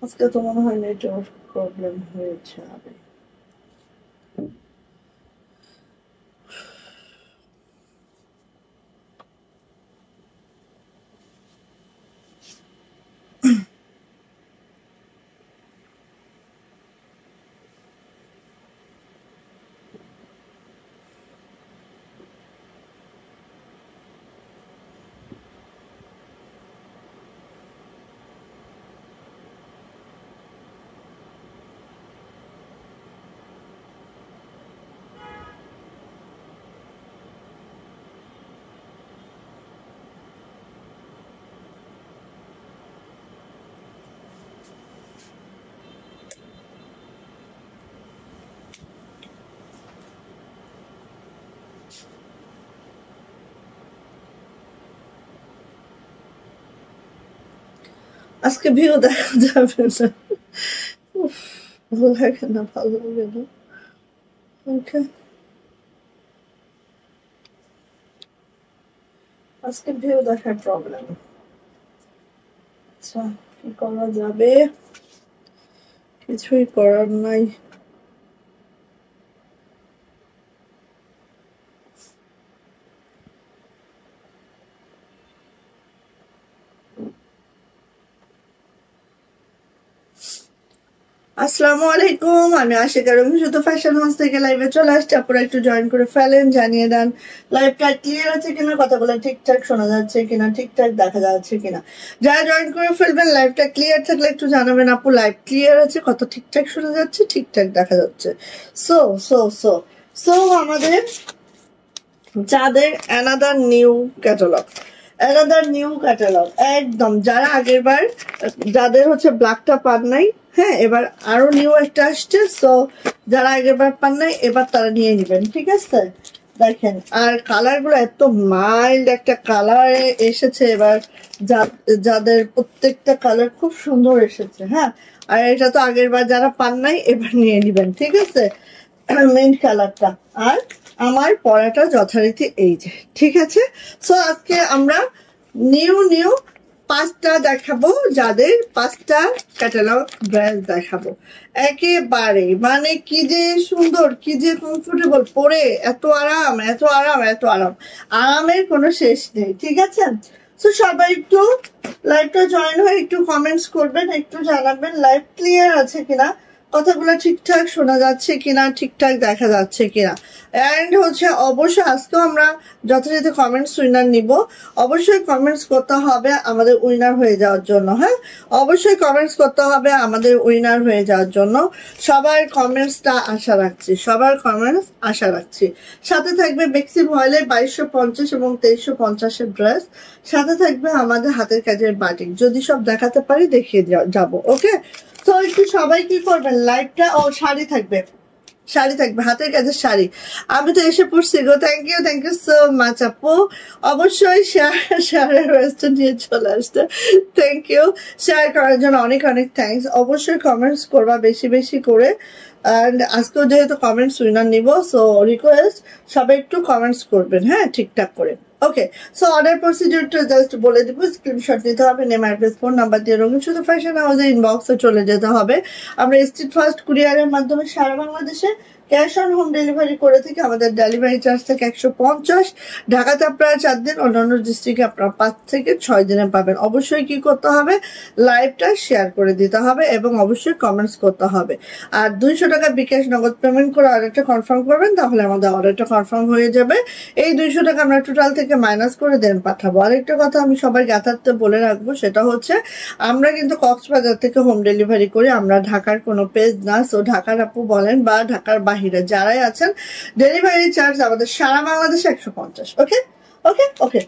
আজকে তো মনে হয় নেটওয়ার্ক প্রবলেম হয়েছে আরে আজকে ভিউ দেখা যাবে না ভালো লাগে না ওকে আজকে ভিউ দেখার প্রবলেম আচ্ছা কি করা যাবে কিছুই করার নাই আসসালামু আলাইকুম আমি আশিকা রুমি শুধু ফ্যাশন হাউস থেকে লাইভে চলে আসছি আপনারা একটু জয়েন করে ফেলেন জানিয়ে দেন লাইভটা ক্লিয়ার আছে কিনা কথাগুলো ঠিকঠাক শোনা যাচ্ছে কিনা ঠিকঠাক দেখা যাচ্ছে কিনা যারা জয়েন করে ফেলবেন লাইভটা ক্লিয়ার থাকলে একটু জানাবেন আপু লাইভ ক্লিয়ার আছে কত ঠিকঠাক শোনা যাচ্ছে ঠিকঠাক দেখা যাচ্ছে সো সো সো সো আমাদের যাদের অ্যানাদার নিউ ক্যাটালগ একদম যারা আগের বার যাদের হচ্ছে ব্ল্যাকটা পান নাই হ্যাঁ এবার আরো নিউ একটা আসছে সো যারা আগের বার পান নাই এবার তারা নিয়ে নেবেন ঠিক আছে দেখেন আর কালার গুলো এত মাইল্ড একটা কালার এসেছে এবার যাদের প্রত্যেকটা কালার খুব সুন্দর এসেছে হ্যাঁ আর এটা তো আগের বার যারা পান নাই এবার নিয়ে নেবেন ঠিক আছে মেইন কালারটা আর আমার পরাটা যথারীতি এই যে ঠিক আছে সো আজকে আমরা নিউ 5টা দেখাবো যাদের 5টা ক্যাটালগ ড্রেস দেখাবো একেবারে মানে কি যে সুন্দর কি যে কমফোর্টেবল পরে এত আরাম আরামের কোনো শেষ নেই ঠিক আছে তো সবাই একটু লাইভটা জয়েন হয়ে একটু কমেন্টস করবেন একটু জানাবেন লাইভ ক্লিয়ার আছে কিনা কথাগুলো ঠিকঠাক শোনা যাচ্ছে কিনা ঠিকঠাক দেখা যাচ্ছে কিনা এন্ড হচ্ছে অবশ্যই আজকেও আমরা যথারীতি কমেন্টস উইনার নিব অবশ্যই কমেন্টস করতে হবে আমাদের উইনার হয়ে যাওয়ার জন্য হ্যাঁ অবশ্যই কমেন্টস করতে হবে আমাদের উইনার হয়ে যাওয়ার জন্য সবার কমেন্টসটা আশা রাখছি সাথে থাকবে বেক্সি ভয়েলের 2250 এবং 2350 ড্রেস সাথে থাকবে আমাদের হাতের কাজের বাটিক যদি সব দেখাতে পারি দেখিয়ে যাবো ওকে তো একটু সবাই কি করবেন লাইভটা ও শাড়ি থাকবে হাতের কাছে শাড়ি আমি তো এসে পড়ছি গো থ্যাংক ইউ সো মাচ আপু অবশ্যই শেয়ারের ব্যবস্থা নিয়ে চলে আসতে থ্যাংক ইউ শেয়ার করার জন্য অনেক থ্যাংকস অবশ্যই কমেন্টস করবা বেশি করে অ্যান্ড আজকেও যেহেতু কমেন্টস উইনার নিব সো রিকোয়েস্ট সবাই একটু কমেন্টস করবেন হ্যাঁ ঠিকঠাক করে ওকে সো অর্ডার প্রসিডিউরটা জাস্ট বলে দিব স্ক্রিনশট নিতে হবে নেম অ্যাড্রেস ফোন নাম্বার দিয়ে রঙিন শুধু ফ্যাশন হাউসের ইনবক্সে চলে যেতে হবে আমরা স্ট্রিট ফাস্ট কুরিয়ারের মাধ্যমে সারা বাংলাদেশে ক্যাশ অন হোম ডেলিভারি করে থেকে আমাদের ডেলিভারি চার্জ থেকে 150 ঢাকাতে আপনারা 4 দিন অন্যান্য ডিস্ট্রিক্টে আপনারা 5 থেকে 6 দিনে পাবেন অবশ্যই কি করতে হবে লাইভটা শেয়ার করে দিতে হবে এবং অবশ্যই কমেন্টস করতে হবে আর 200 টাকা বিকাশ নগদ পেমেন্ট করে অর্ডারটা কনফার্ম করবেন তাহলে আমাদের অর্ডারটা কনফার্ম হয়ে যাবে এই 200 টাকা আমরা টোটাল থেকে মাইনাস করে দেন পাঠাবো আরেকটা কথা আমি সবাই গাথার্থে বলে রাখবো সেটা হচ্ছে আমরা কিন্তু কক্সবাজার থেকে হোম ডেলিভারি করি আমরা ঢাকার কোনো পেজ না সো ঢাকার আপু বলেন বা ঢাকার বাহিরে যারাই আছেন ডেলিভারি চার্জ আমাদের সারা বাংলাদেশে 150 ওকে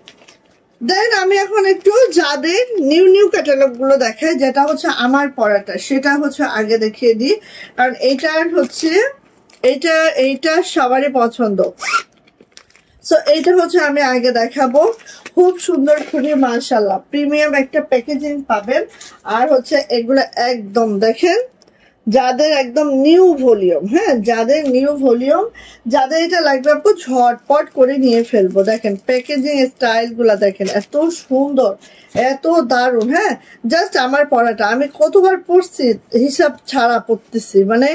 দেন আমি এখন একটু যাদের নিউ ক্যাটালগ গুলো দেখাই যেটা হচ্ছে আমার পড়াটা সেটা হচ্ছে আগে দেখিয়ে দিই কারণ এইটার হচ্ছে এইটা সবারই পছন্দ সো এইটা হচ্ছে আমি আগে দেখাবো খুব সুন্দর করে মাশাআল্লাহ প্রিমিয়াম একটা প্যাকেজিং পাবেন আর হচ্ছে এগুলো একদম দেখেন যাদের একদম নিউ ভলিউম, হ্যাঁ যাদের নিউ ভলিউম, যাদের এটা লাগবে আপু ঝটপট করে নিয়ে ফেলবো। দেখেন প্যাকেজিং স্টাইল গুলা দেখেন এত সুন্দর, এত দারুণ। হ্যাঁ জাস্ট আমার পড়াটা আমি কতবার পড়ছি হিসাব ছাড়া পড়তেছি, মানে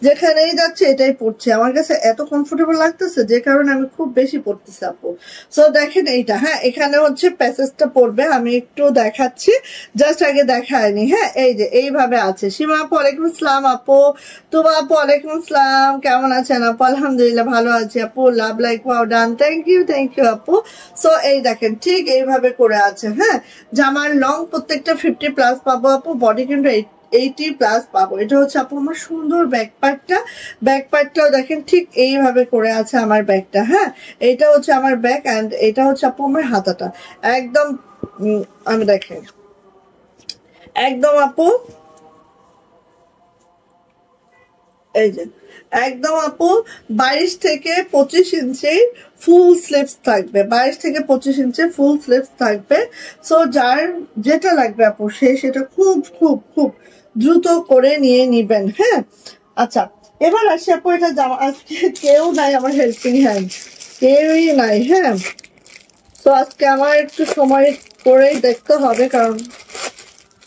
যেখানেই যাচ্ছে এটাই পড়ছি, আমার কাছে এত কমফোর্টেবল লাগতেছে যে কারণে আমি খুব বেশি পড়তেছি আপু। সো দেখেন এইটা, হ্যাঁ এখানে হচ্ছে প্যাসেজটা পড়বে, আমি একটু দেখাচ্ছি, জাস্ট আগে দেখায়নি। হ্যাঁ এই যে এইভাবে আছে। সীমা আপু ওয়ালাইকুম আসসালাম আপু, তুবা আপু ওয়ালাইকুম আসসালাম, কেমন আছেন আপু? আলহামদুলিল্লাহ ভালো আছি আপু, love like wow done, thank you আপু। সো এই দেখেন ঠিক এইভাবে করে আছে। হ্যাঁ জামার লং প্রত্যেকটা 50+ পাবো আপু, বডি কিন্তু 80+ পাবো। এটা হচ্ছে আপু আমার সুন্দর ব্যাক পার্টটা, ব্যাক পার্টটাও দেখেন ঠিক এইভাবে করে আছে আমার ব্যাগটা। হ্যাঁ এটা হচ্ছে আমার ব্যাগ অ্যান্ড এটা হচ্ছে আপু আমার হাতাটা একদম। আমি দেখেন একদম আপু, এই যে একদম আপু 22 থেকে 25 ইঞ্চি ফুল স্লিভস থাকবে, 22 থেকে 25 ইঞ্চি ফুল স্লিভস থাকবে। সো যার যেটা লাগবে আপু সে সেটা খুব খুব খুব দ্রুত করে নিয়ে নিবেন। হ্যাঁ আচ্ছা এবার আসি আপু, এটা জামা আজকে কেউ নাই আমার হেল্পিং হ্যান্ড, কেউই নাই। হ্যাঁ তো আজকে আমার একটু সময় করেই দেখতে হবে, কারণ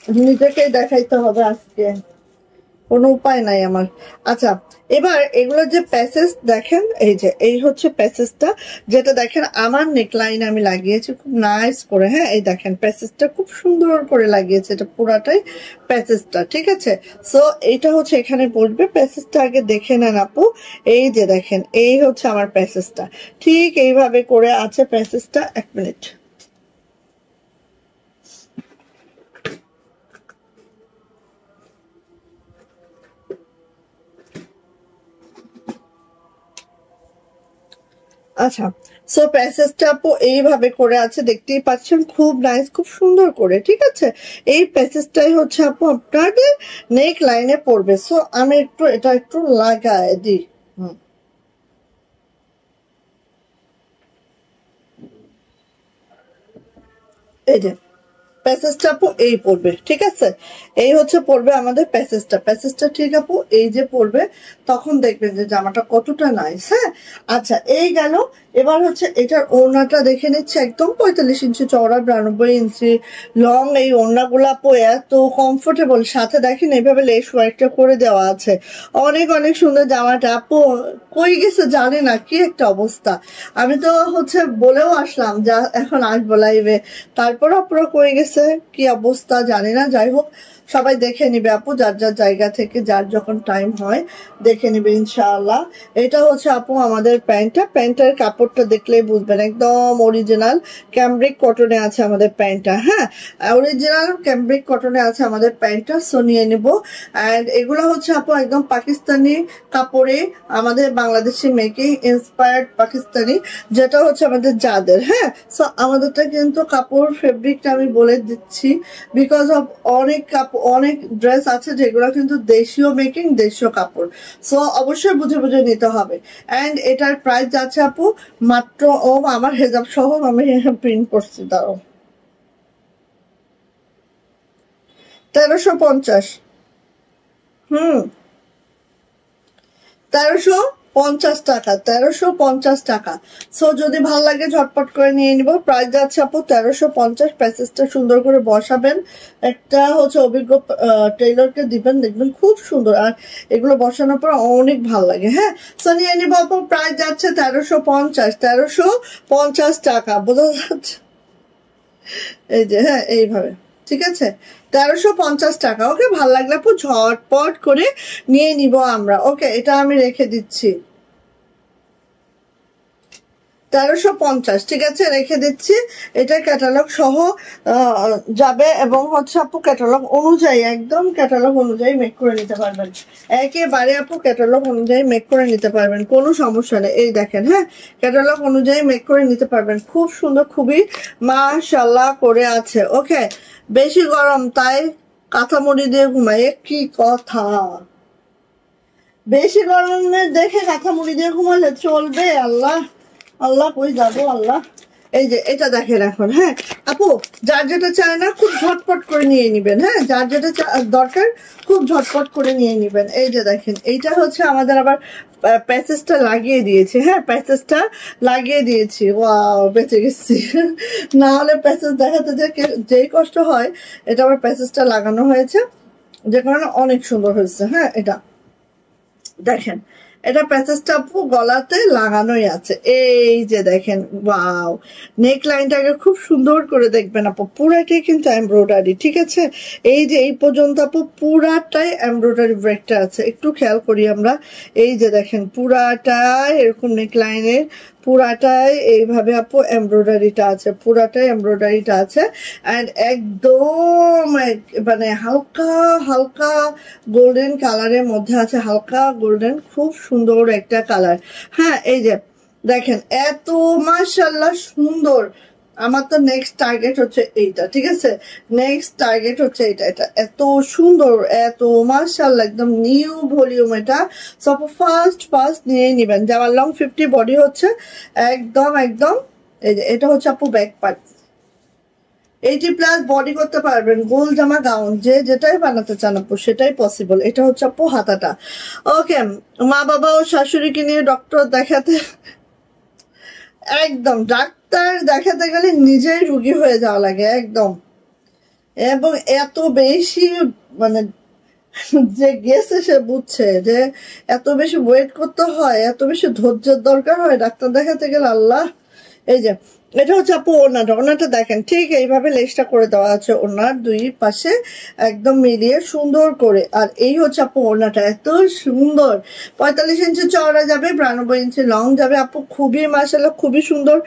নিজেকেই দেখাইতে হবে আজকে, কোনো উপায় নাই আমার। আচ্ছা এবার এগুলো যে প্যাসেজ দেখেন, এই যে এই হচ্ছে প্যাসেজটা, যেটা দেখেন আমার নেকলাইন আমি লাগিয়েছি খুব নাইস করে। হ্যাঁ এই দেখেন প্যাসেজটা খুব সুন্দর করে লাগিয়েছে, এটা পুরাটাই প্যাসেজটা, ঠিক আছে। সো এটা হচ্ছে এখানে বসবে, প্যাসেজটা আগে দেখে নেন আপু। এই যে দেখেন এই হচ্ছে আমার প্যাসেজটা, ঠিক এইভাবে করে আছে প্যাসেজটা। 1 মিনিট। আচ্ছা সো প্যাসেজটা আপু এইভাবে করে আছে, দেখতেই পাচ্ছেন খুব নাইস, খুব সুন্দর করে, ঠিক আছে। এই প্যাসেজটাই হচ্ছে আপু আপনাদের নেক লাইনে পড়বে। সো আমি একটু এটা একটু লাগায় দিই। এই যে প্যাসেজটা আপু এই পড়বে, ঠিক আছে। এই হচ্ছে পড়বে আমাদের প্যাসেজটা, প্যাসেজটা ঠিক আপু এই যে পড়বে, তখন দেখবেন যে জামাটা কতটা নাইস। হ্যাঁ আচ্ছা এই গেল। এবার হচ্ছে এটার ওড়নাটা দেখে নিচ্ছে, একদম 45 ইঞ্চি চওড়া, 92 ইঞ্চি লং। এই ওড়নাগুলো আপু এত কমফোর্টেবল, সাথে দেখেন এইভাবে লেস ওয়ার্কটা করে দেওয়া আছে, অনেক অনেক সুন্দর জামাটা। আপু কই গেছে জানি না, কি একটা অবস্থা। আমি তো হচ্ছে বলেও আসলাম যা এখন আসবো লাইভে, তারপর আপুরা কই গেছে, কি অবস্থা জানি না। যাই হোক সবাই দেখে নিবে আপু, যার যার জায়গা থেকে যার যখন টাইম হয় দেখে নিবে ইনশাআল্লাহ। এটা হচ্ছে আপু আমাদের প্যান্টটা, প্যান্টের কাপড়টা দেখলেই বুঝবেন একদম অরিজিনাল ক্যামব্রিক কটনে আছে আমাদের প্যান্টটা। হ্যাঁ অরিজিনাল ক্যামব্রিক কটনে আছে আমাদের প্যান্টটা, সো নিয়ে নেব। অ্যান্ড এগুলো হচ্ছে আপু একদম পাকিস্তানি কাপড়ে, আমাদের বাংলাদেশি মেকিং ইন্সপায়ার্ড পাকিস্তানি, যেটা হচ্ছে আমাদের যাদের। হ্যাঁ সো আমাদেরটা কিন্তু কাপড় ফেব্রিকটা আমি বলে দিচ্ছি, বিকজ অফ অনেক কাপড় অনেক ড্রেস আছে যেগুলো কিন্তু দেশীয় মেকিং, দেশীয় কাপড়। সো অবশ্যই বুঝে বুঝে নিতে হবে। অ্যান্ড এটার প্রাইস যাচ্ছে আপু মাত্র, ও আমার হেজাব সহ আমি প্রিন্ট করছি, দাও 1350। হুম 1350 টাকা, 1350 টাকা। সো যদি ভাল লাগে ঝটপট করে নিয়ে নিব। প্রাইস যাচ্ছে আপু 1350। প্যাসেজটা সুন্দর করে বসাবেন, একটা হচ্ছে অভিজ্ঞ টেইলরকে দিবেন, দেখবেন খুব সুন্দর, আর এগুলো বসানোর পর অনেক ভাল লাগে। হ্যাঁ সো নিয়ে নিব আপু, প্রাইস যাচ্ছে 1350, 1350 টাকা, বোঝা যাচ্ছে। এই যে হ্যাঁ এইভাবে, ঠিক আছে 1350 টাকা। ওকে ভাল লাগলে আপু ঝটপট করে নিয়ে নিব আমরা। ওকে এটা আমি রেখে দিচ্ছি 1350, ঠিক আছে রেখে দিচ্ছি। এটা ক্যাটালগ সহ যাবে, এবং হচ্ছে আপু ক্যাটালগ অনুযায়ী, একদম ক্যাটালগ অনুযায়ী মেক করে নিতে পারবেন, একেবারে আপু ক্যাটালগ অনুযায়ী মেক করে নিতে পারবেন, কোনো সমস্যা নেই। এই দেখেন হ্যাঁ ক্যাটালগ অনুযায়ী মেক করে নিতে পারবেন, খুব সুন্দর, খুবই মাশাআল্লাহ করে আছে। ওকে বেশি গরম তাই কাঁথা মুড়ি দিয়ে ঘুমাই, কি কথা, বেশি গরমে দেখে কাঁথা মুড়ি দিয়ে ঘুমালে চলবে? আল্লাহ আল্লাহ কই যাবো আল্লাহ। এই যে এটা দেখেন এখন, হ্যাঁ আপু যার যেটা চায় না খুব ঝটপট করে নিয়ে নিবেন, হ্যাঁ যার যেটা দরকার খুব ঝটপট করে নিয়ে নিবেন। এই যে দেখেন এইটা হচ্ছে আমাদের আবার প্যাচেসটা লাগিয়ে দিয়েছি, হ্যাঁ প্যাচেসটা লাগিয়ে দিয়েছি। ওয়াও বেঁচে গেছি না হলে প্যাচেস দেখাতে যেই কষ্ট হয়, এটা আবার প্যাচেসটা লাগানো হয়েছে যে কারণে অনেক সুন্দর হয়েছে। হ্যাঁ এটা দেখেন, এটা প্যাচেসটা আপু গলাতে লাগানোই আছে। এই যে দেখেন ওয়াও, নেক লাইনটাকে খুব সুন্দর করে দেখবেন আপু, পুরাটাই কিন্তু এমব্রয়ডারি, ঠিক আছে। এই যে এই পর্যন্ত আপু পুরাটাই এমব্রয়ডারি ব্রেকটা আছে, একটু খেয়াল করি আমরা। এই যে দেখেন পুরাটাই এরকম নেক লাইনের, পুরাটাই এইভাবে আপু এমব্রয়ডারিটা আছে, পুরাটাই এমব্রয়ডারিটা আছে। অ্যান্ড একদম মানে হালকা হালকা গোল্ডেন কালারের মধ্যে আছে, হালকা গোল্ডেন, খুব সুন্দর একটা কালার। হ্যাঁ এই যে দেখেন এত মাশাআল্লাহ সুন্দর। আমার তো নেক্সট টার্গেট হচ্ছে এইটা, ঠিক আছে, নেক্সট টার্গেট হচ্ছে এটা। এটা এত সুন্দর, এত মাশাআল্লাহ, একদম নিউ ভলিউম এটা। সব ফার্স্ট নিয়ে নিবেন। যেমন লং 50 বডি হচ্ছে একদম একদম। এই যে এটা হচ্ছে আপু ব্যাক পার্ট, 80+ বডি করতে পারবেন, গোল জামা গাউন যে যেটাই বানাতে চান আপু সেটাই পসিবল। এটা হচ্ছে আপু হাতাটা। ওকে, মা বাবা ও শাশুড়িকে নিয়ে ডক্টর দেখাতে, একদম ডাক্তার দেখাতে গেলে নিজেই রুগী হয়ে যাওয়া লাগে একদম। এবং এত বেশি মানে যে গেছে সে বুঝছে যে এত বেশি ওয়েট করতে হয়, এত বেশি ধৈর্যের দরকার হয় ডাক্তার দেখাতে গেলে। আল্লাহ। এই যে এটা হচ্ছে আপু ওড়নাটা, ওড়নাটা দেখেন ঠিক এইভাবে লেসটা করে দেওয়া আছে ওড়নার দুই পাশে একদম মিলিয়ে সুন্দর করে। আর এই হচ্ছে আপু ওড়নাটা, এত সুন্দর, 45 ইঞ্চি চওড়া যাবে, 92 ইঞ্চি লং যাবে আপু, খুবই মাশাআল্লাহ খুবই সুন্দর।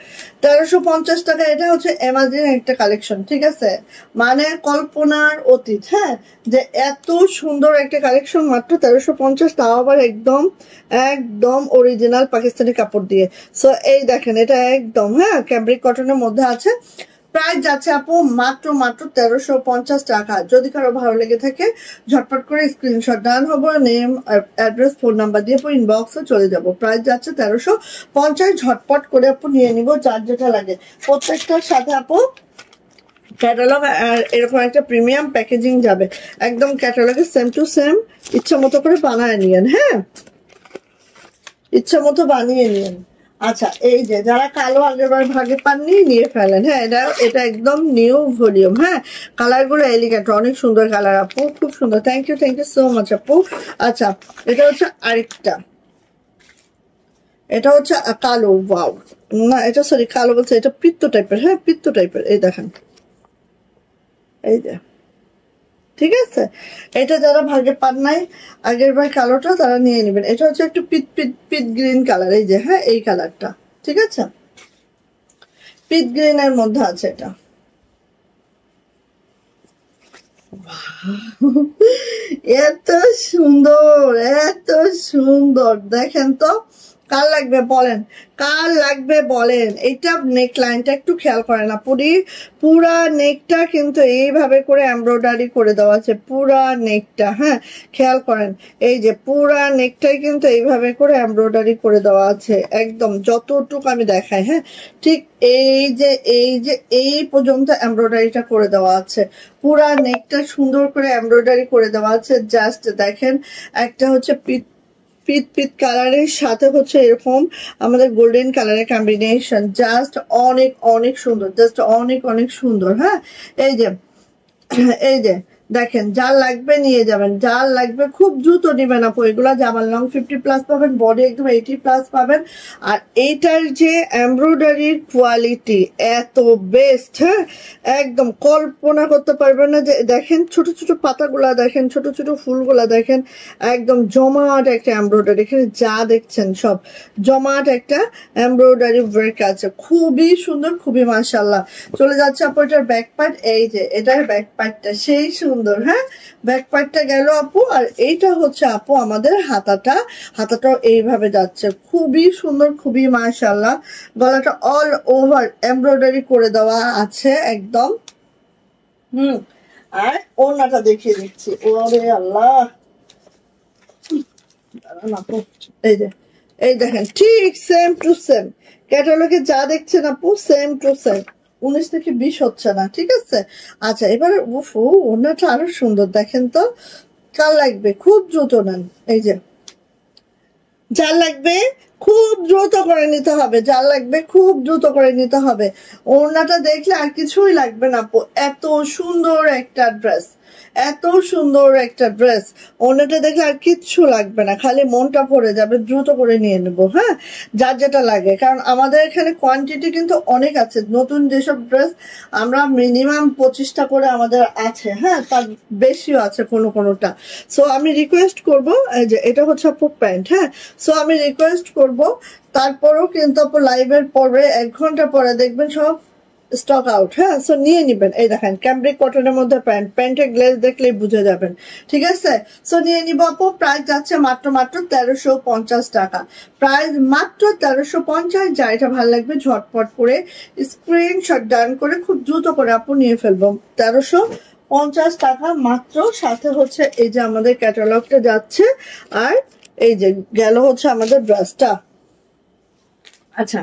1350 টাকা। এটা হচ্ছে অ্যামাজন একটা কালেকশন, ঠিক আছে, মানে কল্পনার অতীত। হ্যাঁ যে এত সুন্দর একটা কালেকশন মাত্র 1350, তাও আবার একদম একদম অরিজিনাল পাকিস্তানি কাপড় দিয়ে। সো এই দেখেন এটা একদম হ্যাঁ ক্যাম্ব্রিক কটনের মধ্যে আছে। প্রাইস যাচ্ছে আপু মাত্র 1350 টাকা। যদি কারো ভালো লেগে থাকে ঝটপট করে স্ক্রিনশট ডান হবো, নেম অ্যাড্রেস ফোন নাম্বার দিয়ে ইনবক্সে চলে যাব। প্রাইস যাচ্ছে 1350, ঝটপট করে আপু নিয়ে নিব যার যেটা লাগে। প্রত্যেকটার সাথে আপু ক্যাটালগ আর এরকম একটা প্রিমিয়াম প্যাকেজিং যাবে, একদম ক্যাটালগে সেম টু সেম ইচ্ছা মতো করে বানায় নিয়েন, হ্যাঁ ইচ্ছা মতো বানিয়ে নিয়েন। আচ্ছা এই যে যারা কালো আগেরবার ভাগে পাননি নিয়ে ফেলেন। হ্যাঁ এটা একদম নিউ ভলিউম। হ্যাঁ কালার গুলো এলিগেন্ট, অনেক সুন্দর কালার আপু, খুব সুন্দর। থ্যাংক ইউ সো মাচ আপু। আচ্ছা এটা হচ্ছে আরেকটা, এটা হচ্ছে কালো। ওয়াও, না এটা সরি কালো বলছে, এটা পিত্ত টাইপের। হ্যাঁ পিত্ত টাইপের, এই দেখেন এই যে, ঠিক আছে। এটা যারা ভাগে পান নাই আগের বার কালোটা তারা নিয়ে নেবেন। এটা হচ্ছে একটু পিট গ্রিন কালার, এই যে হ্যাঁ এই কালারটা, ঠিক আছে, পিট গ্রিন এর মধ্যে আছে এটা। এত সুন্দর, এত সুন্দর, দেখেন তো কার লাগবে বলেন, কার লাগবে বলেন। এইটা নেক লাইনটা একটু খেয়াল করেন না, পুরা নেকটা কিন্তু এইভাবে করে এমব্রয়ডারি করে দেওয়া আছে, পুরা নেকটা। হ্যাঁ খেয়াল করেন, এই যে পুরা নেকটাই কিন্তু এইভাবে করে এমব্রয়ডারি করে দেওয়া আছে একদম, যতটুকু আমি দেখাই। হ্যাঁ ঠিক এই পর্যন্ত এমব্রয়ডারিটা করে দেওয়া আছে, পুরা নেকটা সুন্দর করে এমব্রয়ডারি করে দেওয়া আছে। জাস্ট দেখেন একটা হচ্ছে পিট কালারের সাথে হচ্ছে এরকম আমাদের গোল্ডেন কালারের কম্বিনেশন, জাস্ট অনেক অনেক সুন্দর, জাস্ট অনেক অনেক সুন্দর। হ্যাঁ এই যে দেখেন যার লাগবে নিয়ে যাবেন, যার লাগবে খুব দ্রুত নিবেন আপু। এগুলা জামার লং 50+ পাবেন, বডি একদম 80+ পাবেন। আর এইটার যে এমব্রয়ডারির কোয়ালিটি এত বেস্ট, হ্যাঁ একদম কল্পনা করতে পারবেন না। যে দেখেন ছোট ছোট পাতাগুলা দেখেন, ছোট ছোট ফুলগুলা দেখেন, একদম জমাট একটা এমব্রয়ডারি, এখানে যা দেখছেন সব জমাট একটা এমব্রয়ডারি ওয়ার্ক আছে, খুবই সুন্দর, খুবই মাশাআল্লাহ। চলে যাচ্ছে আপু এটার ব্যাক পার্ট, এই যে এটার ব্যাক পার্টটা সেই সুন্দর। হ্যাঁ ব্যাক পার্টটা গেল আপু। আর এইটা হচ্ছে আপু আমাদের হাতাটাও এইভাবে যাচ্ছে, খুবই সুন্দর, খুবই মাশাআল্লাহ। গলাটা অল ওভার এমব্রয়ডারি করে দেওয়া আছে একদম। আর ওড়নাটা দেখিয়ে দিচ্ছি, ওরে আল্লাহ, এই যে এই দেখেন ঠিক সেম টু সেম ক্যাটালগে যা দেখছেন আপু সেম টু সেম, 19 থেকে 20 হচ্ছে না, ঠিক আছে। আচ্ছা এবারে ওনাটা আরো সুন্দর, দেখেন তো কার লাগবে খুব দ্রুত নেন। এই যে যার লাগবে খুব দ্রুত করে নিতে হবে, যার লাগবে খুব দ্রুত করে নিতে হবে। ওড়নাটা দেখলে আর কিছুই লাগবে না আপু, এত সুন্দর একটা ড্রেস, এত সুন্দর একটা ড্রেস। ওড়নাটা দেখলে আর কিচ্ছু লাগবে না, খালি মনটা পড়ে যাবে। দ্রুত করে নিয়ে নেব, হ্যাঁ যার যেটা লাগে, কারণ আমাদের এখানে কোয়ান্টিটি কিন্তু অনেক আছে। নতুন যেসব ড্রেস আমরা মিনিমাম 25টা করে আমাদের আছে, হ্যাঁ তার বেশিও আছে কোনো কোনোটা। সো আমি রিকোয়েস্ট করব, এই যে এটা হচ্ছে আপু প্যান্ট, হ্যাঁ সো আমি রিকোয়েস্ট করব, তারপরেও কিন্তু আপু লাইভের পরে 1 ঘন্টা পরে দেখবেন সব স্টক আউট, হ্যাঁ সো নিয়ে নিবেন। এই দেখেন ক্যামব্রিক কটনের মধ্যে প্যান্ট, প্যান্টের গ্লেজ দেখলেই বুঝে যাবেন, ঠিক আছে। সো নিয়ে নিব আপু, প্রাইস যাচ্ছে মাত্র 1350 টাকা, প্রাইস মাত্র 1350। যা এটা ভালো লাগবে ঝটপট করে স্ক্রিনশট ডান করে খুব দ্রুত করে আপু নিয়ে ফেলবো। 1350 টাকা মাত্র, সাথে হচ্ছে এই যে আমাদের ক্যাটালগটা যাচ্ছে, আর এই যে গেল হচ্ছে আমাদের ড্রেসটা। আচ্ছা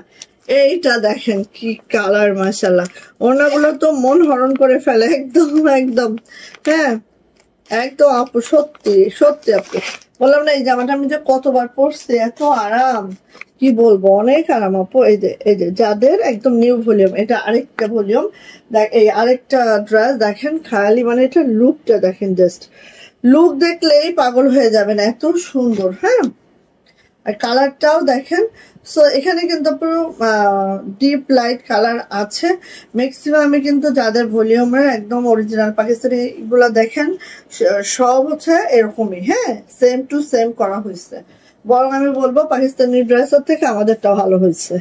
এইটা দেখেন কি কালার, মাশাআল্লাহ ওনাগুলো তো মন হরণ করে ফেলে একদম একদম, হ্যাঁ একদম আপু সত্যি সত্যি আপু বললাম না, এই জামাটা আমি যে কতবার পরছি, এত আরাম কি বলবো, অনেক আরাম আপু। এই যে যাদের একদম নিউ ভলিউম, এটা আরেকটা ভলিউম, এই আরেকটা ড্রেস দেখেন, খালি মানে এটা লুকটা দেখেন, জাস্ট লুক দেখলেই পাগল হয়ে যাবেন, এত সুন্দর, হ্যাঁ আর কালারটাও দেখেন। সো এখানে কিন্তু পুরো ডিপ লাইট কালার আছে ম্যাক্সিমামে, কিন্তু যাদের ভলিউমের একদম অরিজিনাল পাকিস্তানি গুলো দেখেন সব হচ্ছে এরকমই, হ্যাঁ সেম টু সেম করা হয়েছে। বরং আমি বলবো পাকিস্তানি ড্রেসের থেকে আমাদেরটা ভালো হয়েছে।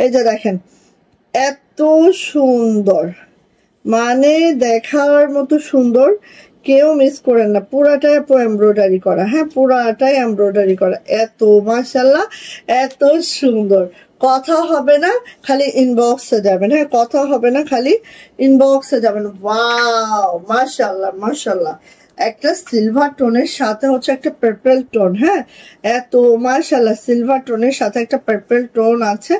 এই যে দেখেন এত সুন্দর, মানে দেখার মতো সুন্দর, কেউ মিস করেন না। পুরাটাই এমব্রয়ডারি করা, হ্যাঁ পুরাটাই এমব্রয়ডারি করা, এত মাশাআল্লাহ এত সুন্দর। কথা হবে না, খালি ইনবক্সে যাবেন, হ্যাঁ কথা হবে না, খালি ইনবক্সে যাবেন। ওয়াও মাশাআল্লাহ মাশাআল্লাহ, একটা সিলভার টোনের সাথে হচ্ছে একটা পার্পল টোন, হ্যাঁ এত মাশাআল্লাহ, সিলভার টোনের সাথে একটা পার্পল টোন আছে,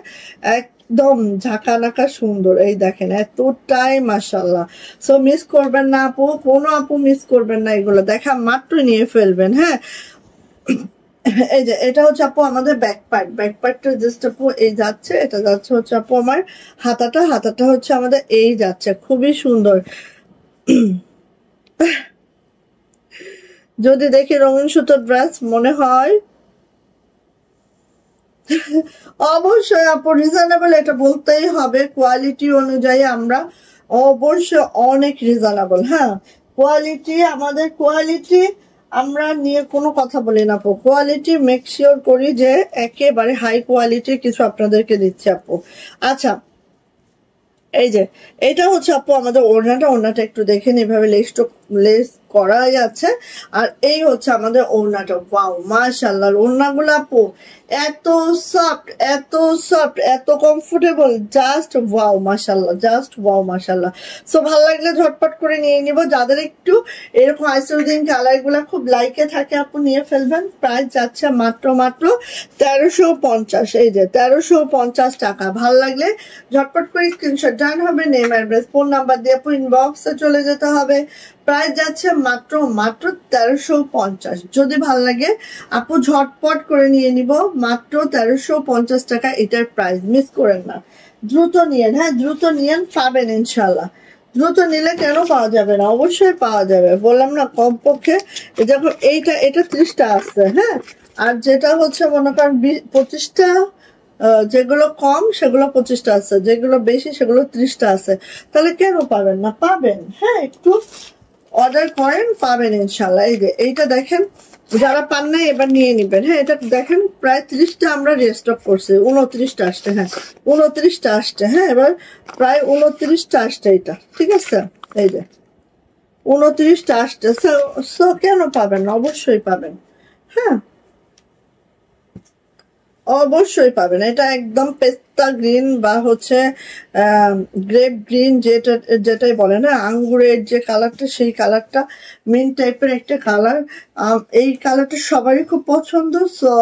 একদম ঝাঁকানাকা সুন্দর। এই দেখেন এতটাই মাশাআল্লাহ, সো মিস করবেন না আপু, কোনো আপু মিস করবেন না, এগুলো দেখা মাত্র নিয়ে ফেলবেন, হ্যাঁ। এই যে এটা হচ্ছে আপু আমাদের ব্যাক পার্টটা জাস্ট আপু এই যাচ্ছে, এটা যাচ্ছে হচ্ছে আপু আমার হাতাটা হচ্ছে আমাদের এই যাচ্ছে, খুবই সুন্দর। যদি দেখি রঙিন সুতোর ড্রেস মনে হয় অবশ্যই আপু রিজনেবল, এটা বলতেই হবে, কোয়ালিটি অনুযায়ী আমরা অবশ্যই অনেক রিজনেবল, হ্যাঁ কোয়ালিটি, আমাদের কোয়ালিটি আমরা নিয়ে কোনো কথা বলি না আপু, কোয়ালিটি মেক শিওর করি যে একেবারে হাই কোয়ালিটির কিছু আপনাদেরকে দিচ্ছি আপু। আচ্ছা এই যে এটা হচ্ছে আপু আমাদের ওড়নাটা একটু দেখেন, এভাবে লেস করাই আছে, আর এই হচ্ছে আমাদের ওড়নাটা। ওয়াও মাশাআল্লাহ, ওড়নাগুলো আপু এত সফট এত সফট এত কমফোর্টেবল, জাস্ট ওয়াও মাশাআল্লাহ, জাস্ট ওয়াও মাশাআল্লাহ। সো ভালো লাগলে ঝটপট করে নিয়ে নিব, যাদের একটু এরকম আইসোডিন কালার গুলা খুব লাইকে থাকে আপু নিয়ে ফেলবেন। প্রাইস যাচ্ছে মাত্র 1350, এই যে 1350 টাকা। ভালো লাগলে ঝটপট করে স্ক্রিনশট ডান হবে, নেম অ্যাড্রেস ফোন নাম্বার দিয়ে আপু ইনবক্সে চলে যেতে হবে। প্রাইস যাচ্ছে মাত্র 1350। যদি ভালো লাগে আপু ঝটপট করে নিয়ে নিব, মাত্র 1350 টাকা এটার প্রাইস, মিস করেন না, দ্রুত নিয়েন, হ্যাঁ দ্রুত নিয়েন, পাবেন ইনশাল্লাহ। দ্রুত নিলে কেন পাওয়া যাবে না, অবশ্যই পাওয়া যাবে, বললাম না কমপক্ষে যখন এটা 30টা আছে, হ্যাঁ আর যেটা হচ্ছে মনে করেন 25টা, যেগুলো কম সেগুলো 25টা আছে, যেগুলো বেশি সেগুলো 30টা আছে, তাহলে কেন পাবেন না, পাবেন, হ্যাঁ একটু অর্ডার করেন পাবেন ইনশাল্লাহ। এই যে এইটা দেখেন, যারা পান নাই এবার নিয়ে নিবেন, হ্যাঁ এটা দেখেন প্রায় 30টা আমরা রেস্টক করছি, 29টা আসছে, হ্যাঁ 29টা আসছে, হ্যাঁ এবার প্রায় 29টা আসছে, এটা ঠিক আছে। এই যে 29টা আসছে, সো কেন পাবেন না, অবশ্যই পাবেন, হ্যাঁ অবশ্যই পাবেন। এটা একদম পেস্তা গ্রিন বা হচ্ছে গ্রেপ গ্রিন, যেটাই বলে না, আঙ্গুরের যে কালারটা, সেই কালারটা মিন্ট টাইপের একটা কালার। এই কালারটা সবারই খুব পছন্দ। সো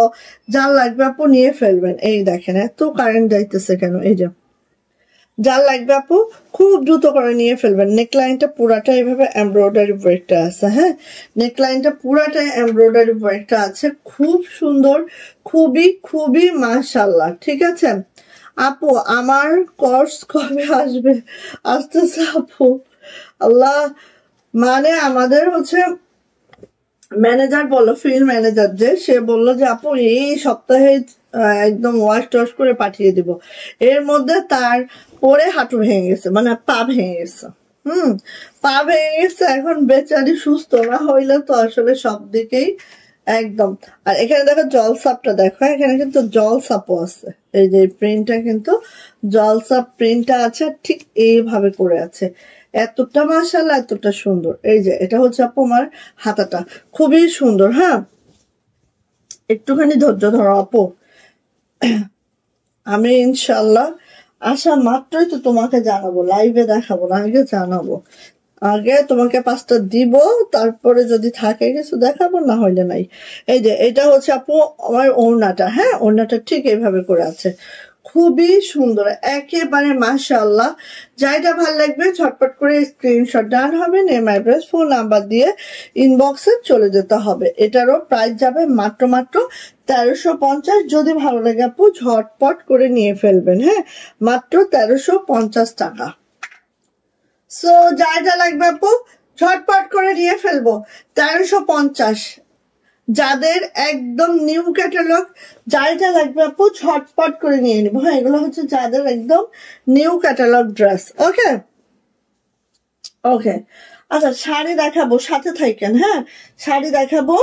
যার লাগবে আপু নিয়ে ফেলবেন। এই দেখেন এত কারেন্ট যাইতেছে কেন, এই যে যার লাগবে আপু খুব দ্রুত করে নিয়ে ফেলবেন। নেকলাইনটা পুরাটা এভাবে এমব্রয়ডারি ওয়ার্কটা আছে। হ্যাঁ, নেকলাইনটা পুরাটা এমব্রয়ডারি ওয়ার্কটা আছে, খুব সুন্দর, খুবই খুবই মাশাআল্লাহ। ঠিক আছে আপু, আমার কোর্স কবে আসবে? আসতেছে আপু, আল্লাহ। মানে আমাদের হচ্ছে ম্যানেজার বললো, ফিল্ড ম্যানেজার যে, সে বললো যে আপু এই সপ্তাহে একদম ওয়াশ টশ করে পাঠিয়ে দিব। এর মধ্যে তার পরে হাঁটু ভেঙে গেছে, মানে পা ভেঙে গেছে। পা ভেঙে গেছে, এখন বেচারি সুস্থ না হইলে তো আসলে সব দিকেই একদম। আর এখানে দেখো জলসাপটা দেখো, এখানে কিন্তু জলসাপও আছে। এই যে প্রিন্টটা কিন্তু জলসাপ প্রিন্টটা আছে, ঠিক এইভাবে করে আছে। এতটা মাশাআল্লাহ, এতটা সুন্দর। এই যে এটা হচ্ছে আপু আমার হাতাটা, খুবই সুন্দর। হ্যাঁ, একটুখানি ধৈর্য ধরো আপু, আমি ইনশাল্লাহ আসা মাত্রই তো তোমাকে জানাবো, লাইভে দেখাবো না, আগে জানাবো। আগে তোমাকে 5টা দিব, তারপরে যদি থাকে কিছু দেখাবো, না হইলে নাই। এই যে এটা হচ্ছে আপু আমার ওড়নাটা। হ্যাঁ, ওড়নাটা ঠিক এইভাবে করে আছে, খুবই সুন্দর একেবারে মাশাআল্লাহ। যাইটা ভালো লাগবে ঝটপট করে স্ক্রিনশট ডান হবে, নেম অ্যাড্রেস ফোন নাম্বার দিয়ে ইনবক্সে চলে যেতে হবে। এটারও প্রাইস যাবে মাত্র 1350। যদি ভালো লাগে আপু ঝটপট করে নিয়ে ফেলবেন। হ্যাঁ, মাত্র 1350 টাকা। সো যাইটা লাগবে আপু ঝটপট করে নিয়ে ফেলবো, 1350। যাদের একদম নিউ ক্যাটালগ, যাইটা লাগবে আপু ঝটপট করে নিয়ে নিবো। হ্যাঁ, এগুলো হচ্ছে যাদের একদম নিউ ক্যাটালগ ড্রেস। ওকে ওকে, আচ্ছা শাড়ি দেখাবো, সাথে থাকেন। হ্যাঁ, শাড়ি দেখাবো,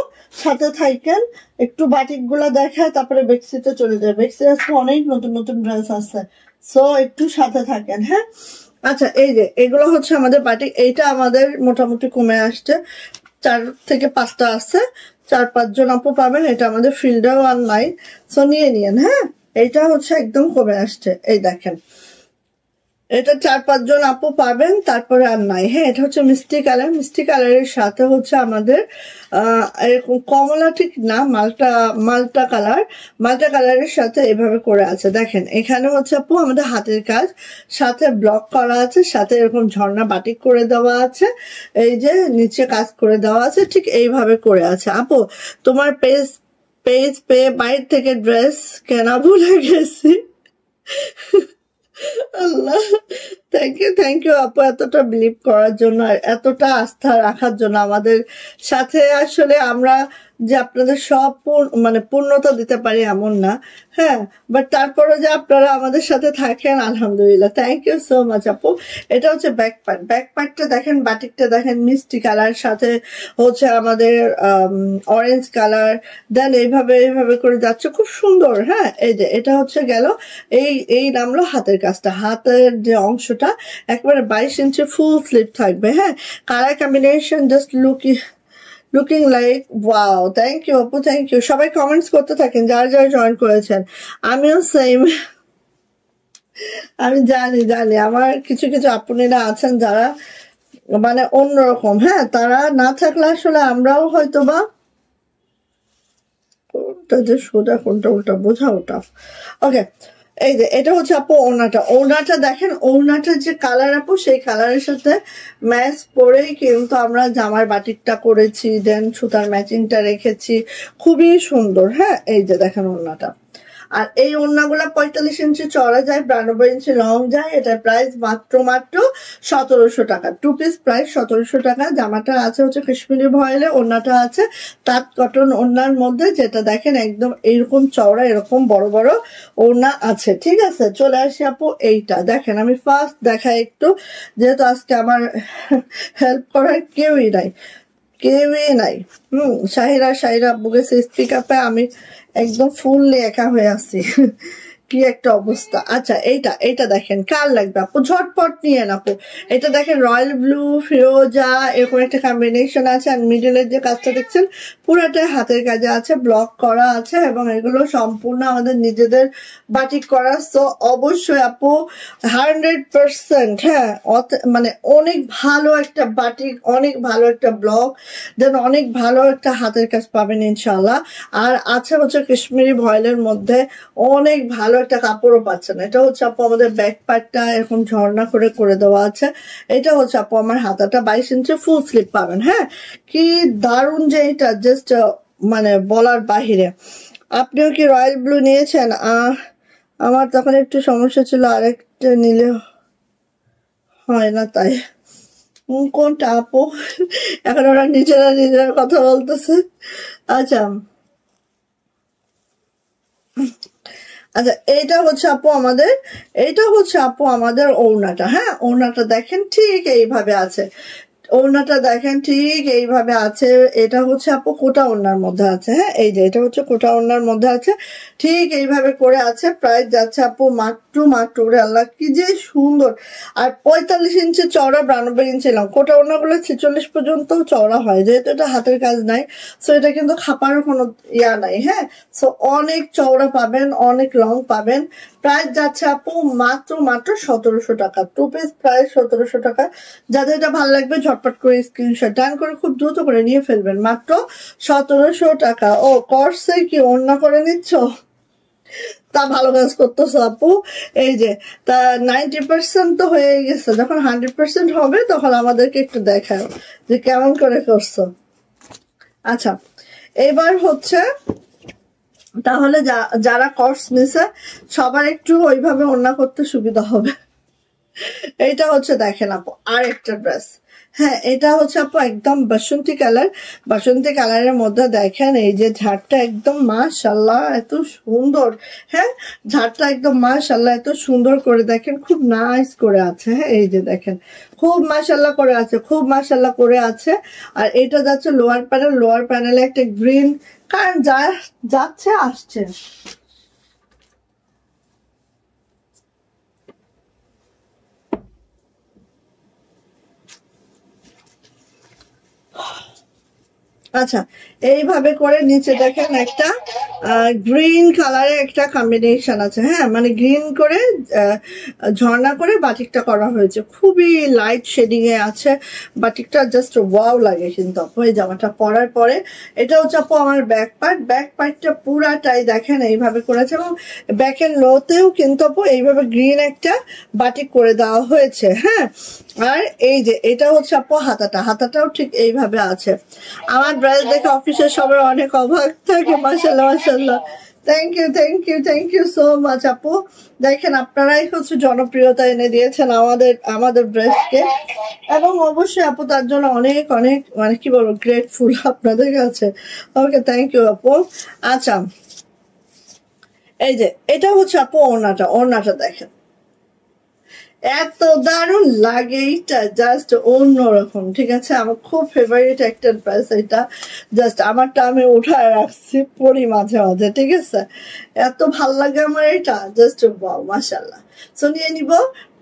সাথে থাকেন। একটু বাটিক গুলা দেখায়, তারপরে বেক্সিতে চলে যায়। বেক্সি আজকে অনেক নতুন নতুন ড্রেস আছে, সো একটু সাথে থাকেন। হ্যাঁ, আচ্ছা এই যে এগুলো হচ্ছে আমাদের বাটিক। এইটা আমাদের মোটামুটি কমে আসছে, 4 থেকে 5টা আছে, 4-5 জন আপু পাবেন। এটা আমাদের ফিল্ডার ওয়ান নাই, সো নিয়ে নিয়েন। হ্যাঁ, এইটা হচ্ছে একদম কমে আসছে। এই দেখেন, এটা 4-5 জন আপু পাবেন, তারপরে আর নাই। হ্যাঁ, এটা হচ্ছে মিষ্টি কালার। মিষ্টি কালারের সাথে হচ্ছে আমাদের এরকম কমলা, ঠিক না, মাল্টা, মাল্টা কালার। মাল্টা কালারের সাথে এভাবে করে আছে। দেখেন এখানে হচ্ছে আপু আমাদের হাতের কাজ, সাথে ব্লক করা আছে, সাথে এরকম ঝর্ণা বাটিক করে দেওয়া আছে। এই যে নিচে কাজ করে দেওয়া আছে, ঠিক এইভাবে করে আছে। আপু তোমার পেজ পেয়ে বাইরে থেকে ড্রেস কেনা ভুলে গেছি। আল্লাহ, থ্যাংক ইউ আপু, এতটা বিলিভ করার জন্য, আর এতটা আস্থা রাখার জন্য আমাদের সাথে। আসলে আমরা যে আপনাদের সব মানে পূর্ণতা দিতে পারি এমন না। হ্যাঁ, বাট তারপরে যে আপনারা আমাদের সাথে থাকেন, আলহামদুলিল্লাহ, থ্যাংক ইউ সো মাচ আপু। এটা হচ্ছে ব্যাক পার্ট। ব্যাক পার্টটা দেখেন, বাটিকটা দেখেন, মিষ্টি কালার, সাথে হচ্ছে আমাদের অরেঞ্জ কালার। দেন এইভাবে এইভাবে করে যাচ্ছে, খুব সুন্দর। হ্যাঁ, এই যে এটা হচ্ছে গেল, এই নামলো হাতের কাজটা। হাতের যে অংশটা একবারে 22 ইঞ্চি ফুল স্লিভ থাকবে। হ্যাঁ, colour combination just looking like wow. Thank you আপু, থ্যাংক ইউ। সবাই কমেন্টস করতে থাকেন যারা যারা জয়েন করেছেন। আমিও সেম, আমি জানি আমার কিছু কিছু আপুনেরা আছেন যারা মানে অন্যরকম। হ্যাঁ, তারা না থাকলে আসলে আমরাও হয়তো বা, কোনটা যে সোজা কোনটা উল্টা বোঝাও টাফ। ওকে, এই যে এটা হচ্ছে আপু ওড়নাটা দেখেন, ওড়নাটার যে কালার আপু, সেই কালারের সাথে ম্যাচ করেই কিন্তু আমরা জামার বাটিকটা করেছি, দেন সুতার ম্যাচিংটা রেখেছি, খুবই সুন্দর। হ্যাঁ, এই যে দেখেন ওড়নাটা। আর এই ওড়নাগুলা 45 ইঞ্চি চড়া যায়, 92 ইঞ্চি লং যায়। এটার প্রাইস মাত্র 1700 টাকা। 2 পিস প্রাইস 1700 টাকা। জামাটা আছে হচ্ছে কাশ্মীরি ভয়েলে, ওড়নাটা আছে তাঁত কটন ওড়নার মধ্যে, যেটা দেখেন একদম এইরকম চওড়া, এরকম বড় বড় ওড়না আছে। ঠিক আছে, চলে আসি আপু। এইটা দেখেন, আমি ফার্স্ট দেখাই একটু, যেহেতু আজকে আমার হেল্প করার কেউই নাই। শাহিরা আপু গেছে স্পিক আপে, আমি একদম ফুললি একা হয়ে আছি। কি একটা অবস্থা। আচ্ছা এইটা এইটা দেখেন কার লাগবে আপু, ঝটপট নিয়ে আপু। এটা দেখেন রয়্যাল ব্লু ফিরোজা এরকম একটা কম্বিনেশন আছে, আর মিডলের যে কাজটা দেখছেন পুরাটাই হাতের কাজে আছে, ব্লক করা আছে, এবং এগুলো সম্পূর্ণ আমাদের নিজেদের বাটিক করা। সো অবশ্যই আপু 100%, হ্যাঁ মানে অনেক ভালো একটা বাটিক, অনেক ভালো একটা ব্লক, দেন অনেক ভালো একটা হাতের কাজ পাবেন ইনশাল্লাহ। আর আছে হচ্ছে কাশ্মীরি ভয়েলের মধ্যে অনেক ভালো একটা কাপড়ও পাচ্ছেন। এটা হচ্ছে আপু আমাদের ব্যাক পার্টটা এরকম ঝর্ণা করে করে দেওয়া আছে। এটা হচ্ছে আপু আমার হাতাটা 22 ইঞ্চি ফুল স্লিপ পাবেন। হ্যাঁ কি দারুণ যে এটা, জাস্ট মানে বলার বাহিরে। আপনিও কি রয়্যাল ব্লু নিয়েছেন? আমার তখন একটু সমস্যা ছিল, আরেকটা নিলে হয় না তাই। কোনটা আপু? এখন ওরা নিজেরা নিজেরা কথা বলতেছে। আচ্ছা আচ্ছা এইটা হচ্ছে আপু আমাদের, এইটা হচ্ছে আপু আমাদের ওড়নাটা। হ্যাঁ ওড়নাটা দেখেন ঠিক এইভাবে আছে, ওড়নাটা দেখেন ঠিক এইভাবে আছে। এটা হচ্ছে আপু কোটা ওড়নার মধ্যে আছে। হ্যাঁ এই যে এটা হচ্ছে কোটা ওড়নার মধ্যে আছে, ঠিক এইভাবে করে আছে। প্রাইস যাচ্ছে আপু মাত্র মাত্র, ওরে আল্লাহ কি যে সুন্দর। আর 45 ইঞ্চি চওড়া, 92 ইঞ্চি লং। কোটা ওড়নাগুলো 46 পর্যন্ত চওড়া হয়, যেহেতু এটা হাতের কাজ নাই, সো এটা কিন্তু খাপারও কোনো ইয়া নাই। হ্যাঁ সো অনেক চওড়া পাবেন, অনেক লং পাবেন। প্রাইস যাচ্ছে আপু মাত্র মাত্র 1700 টাকা, 2 পিস প্রাইস 1700 টাকা। যাদের এটা ভালো লাগবে ঝটপট করে স্ক্রিনশট ডান করে খুব দ্রুত করে নিয়ে ফেলবেন, মাত্র 1700 টাকা। ও কর্সে কি অন্য করে নিচ্ছ? তা ভালো কাজ করতেছো আপু। এই যে তা 90% তো হয়ে গেছে, যখন 100% হবে তখন আমাদেরকে একটু দেখাও যে কেমন করে করছো। আচ্ছা এবার হচ্ছে তাহলে যারা কোর্স নিছে সবার একটু ওইভাবে ওড়না করতে সুবিধা হবে। এইটা হচ্ছে দেখেন আপু আর একটা ড্রেস। হ্যাঁ এটা হচ্ছে আপু একদম বাসন্তী কালার, বাসন্তী কালারের মধ্যে দেখেন এই যে ঝাড়টা একদম মাশাআল্লাহ এত সুন্দর। হ্যাঁ ঝাড়টা একদম মাশাআল্লাহ এত সুন্দর করে দেখেন, খুব নাইস করে আছে। হ্যাঁ এই যে দেখেন খুব মাশাআল্লাহ করে আছে, খুব মাশাআল্লাহ করে আছে। আর এটা যাচ্ছে লোয়ার প্যানেল, লোয়ার প্যানেলে একটা গ্রিন, কারণ যাচ্ছে আসছে। আচ্ছা এইভাবে করে নিচে দেখেন একটা গ্রিন কালারের একটা কম্বিনেশন আছে। হ্যাঁ মানে গ্রিন করে ঝর্ণা করে বাটিকটা করা হয়েছে, খুবই লাইট শেডিং এ আছে বাটিকটা, জাস্ট ওয়াও লাগে কিন্তু আপু এই জামাটা পরার পরে। এটা হচ্ছে আপু আমার ব্যাক পার্ট, ব্যাক পার্টটা পুরাটাই দেখেন এইভাবে করেছে, এবং ব্যাকের লোতেও কিন্তু আপু এইভাবে গ্রিন একটা বাটিক করে দেওয়া হয়েছে। হ্যাঁ আর এই যে এটা হচ্ছে আপু হাতাটা, হাতাটাও ঠিক এইভাবে আছে। আমার ড্রেস দেখে অফিসের সবাই অনেক অবাক থাকে। মাশাআল্লাহ মাশাআল্লাহ, thank you thank you thank you so much আপু। দেখেন আপনারাই হচ্ছে জনপ্রিয়তা এনে দিয়েছেন আমাদের আমাদের ড্রেসকে, এবং অবশ্যই আপু তার জন্য অনেক অনেক মানে কি বলবো গ্রেটফুল আপনাদের কাছে। ওকে থ্যাংক ইউ আপু। আচ্ছা এই যে এটা হচ্ছে আপু ওড়নাটা, ওড়নাটা দেখেন এত দারুণ লাগে, এইটা জাস্ট অন্যরকম। ঠিক আছে আমার খুব ফেভারিট একটা ড্রেস এটা, জাস্ট আমারটা আমি উঠায় রাখছি পরি মাঝে মাঝে। ঠিক আছে এত ভাল লাগে আমার এটা, জাস্ট ওয়াও মাশাআল্লাহ। সো নিয়ে নিব।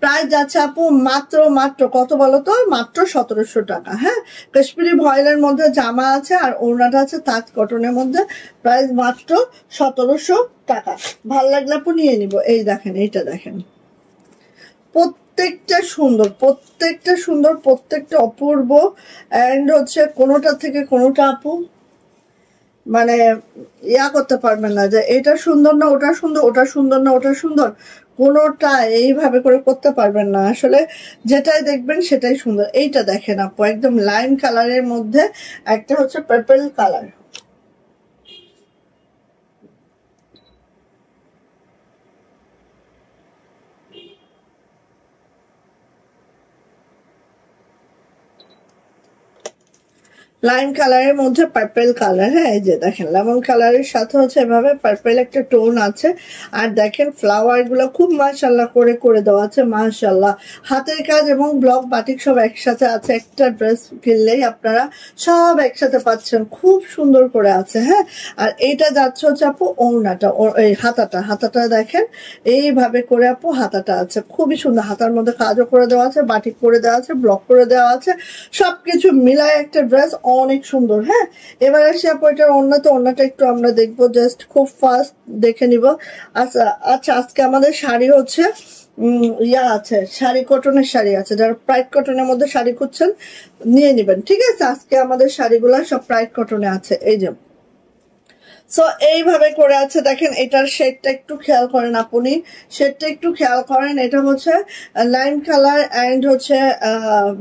প্রাইস যাচ্ছে আপু মাত্র মাত্র কত বলো তো, মাত্র 1700 টাকা। হ্যাঁ কাশ্মীরি ভয়েলের মধ্যে জামা আছে, আর ওড়নাটা আছে তাঁত কটনের মধ্যে, প্রাইস মাত্র 1700 টাকা। ভাল লাগলে আপু নিয়ে নিব। এই দেখেন এইটা দেখেন প্রত্যেকটা সুন্দর, প্রত্যেকটা সুন্দর, প্রত্যেকটা অপূর্ব। অ্যান্ড হচ্ছে কোনোটা থেকে কোনোটা আপু মানে ইয়া করতে পারবেন না যে এটা সুন্দর না ওটা সুন্দর, ওটা সুন্দর না ওটা সুন্দর, কোনোটা এইভাবে করে করতে পারবেন না। আসলে যেটাই দেখবেন সেটাই সুন্দর। এইটা দেখেন আপু একদম লাইম কালারের মধ্যে একটা হচ্ছে পার্পল কালার। লাইম কালারের মধ্যে পার্পেল কালার, হ্যাঁ এই যে দেখেন লেমন কালারের সাথে হচ্ছে এভাবে পার্পেল একটা টোন আছে। আর দেখেন ফ্লাওয়ার গুলো খুব মাশাল্লাহ করে করে দেওয়া আছে, মাশাল্লাহ। হাতের কাজ এবং ব্লক বাটিক সব একসাথে আছে, একটা ড্রেস কিনলেই আপনারা সব একসাথে পাচ্ছেন, খুব সুন্দর করে আছে। হ্যাঁ, আর এইটা যাচ্ছে হচ্ছে আপু ওড়নাটা, এই হাতাটা দেখেন এইভাবে করে আপু হাতাটা আছে, খুবই সুন্দর। হাতার মধ্যে কাজও করে দেওয়া আছে, বাটিক করে দেওয়া আছে, ব্লক করে দেওয়া আছে, সবকিছু মিলায় একটা ড্রেস অনেক সুন্দর। হ্যাঁ, এবার আসি আপু এটার ওড়নাটা একটু আমরা দেখবো, জাস্ট খুব ফাস্ট দেখে নিব। আচ্ছা আচ্ছা, আজকে আমাদের শাড়ি হচ্ছে ইয়া আছে, শাড়ি কটনের শাড়ি আছে, যারা প্রাইড কটনের মধ্যে শাড়ি খুঁজছেন নিয়ে নেবেন, ঠিক আছে। আজকে আমাদের শাড়িগুলা সব প্রাইড কটনে আছে, এই যে। সো এইভাবে করে আছে দেখেন, এটার শেডটা একটু খেয়াল করেন আপনি, শেডটা একটু খেয়াল করেন। এটা হচ্ছে লাইম কালার এন্ড হচ্ছে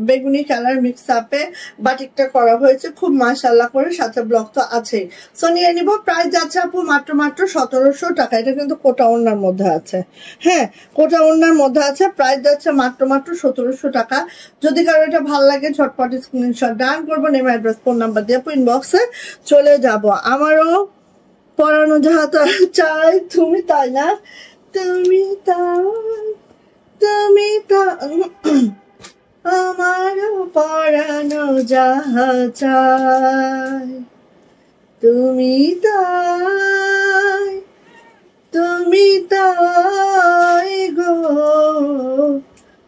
বেগুনি কালার মিক্স আপে বাটিকটা করা হয়েছে, খুব মাশাআল্লাহ করে, সাথে ব্লক তো আছেই। সো নিয়ে নিব। প্রাইস যাচ্ছে আপু মাত্র 1700 টাকা। এটা কিন্তু কোটা ওড়নার মধ্যে আছে, হ্যাঁ কোটা ওড়নার মধ্যে আছে। প্রাইস যাচ্ছে মাত্র 1700 টাকা। যদি কারো এটা ভালো লাগে ঝটপট স্ক্রিনশট ডান করবো, নেম অ্যাড্রেস ফোন নাম্বার দিয়ে ইনবক্সে চলে যাব। আমারও পরানো যাহা চাই তুমি তাই না, তুমি আমারও পরানো যাহা চাই তুমি তাই গো,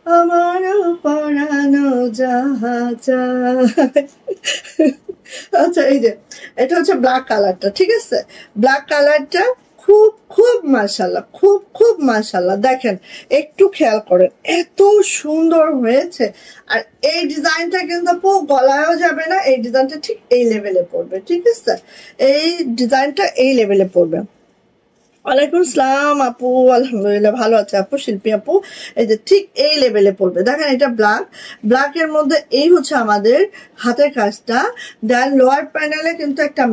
আমারও পরানো যাহা চাই। আচ্ছা, এই যে এটা হচ্ছে ব্ল্যাক কালারটা, ঠিক আছে। ব্ল্যাক কালারটা খুব খুব মাশাআল্লাহ, খুব মাশাআল্লাহ। দেখেন একটু খেয়াল করেন, এত সুন্দর হয়েছে। আর এই ডিজাইনটা কিন্তু গলায়ও যাবে না, এই ডিজাইনটা ঠিক এই লেভেলে পড়বে, ঠিক আছে। এই ডিজাইনটা এই লেভেলে পড়বে। ওয়ালাইকুম আসসালাম আপু, আলহামদুলিল্লাহ ভালো আছে আপু, শিল্পী আপু। এই যে ঠিক এই লেভেলে পড়বে, দেখেন এটা ব্ল্যাকের মধ্যে এই হচ্ছে আমাদের হাতের কাজটা। দেন লোয়ার প্যানেলে কিন্তু একটা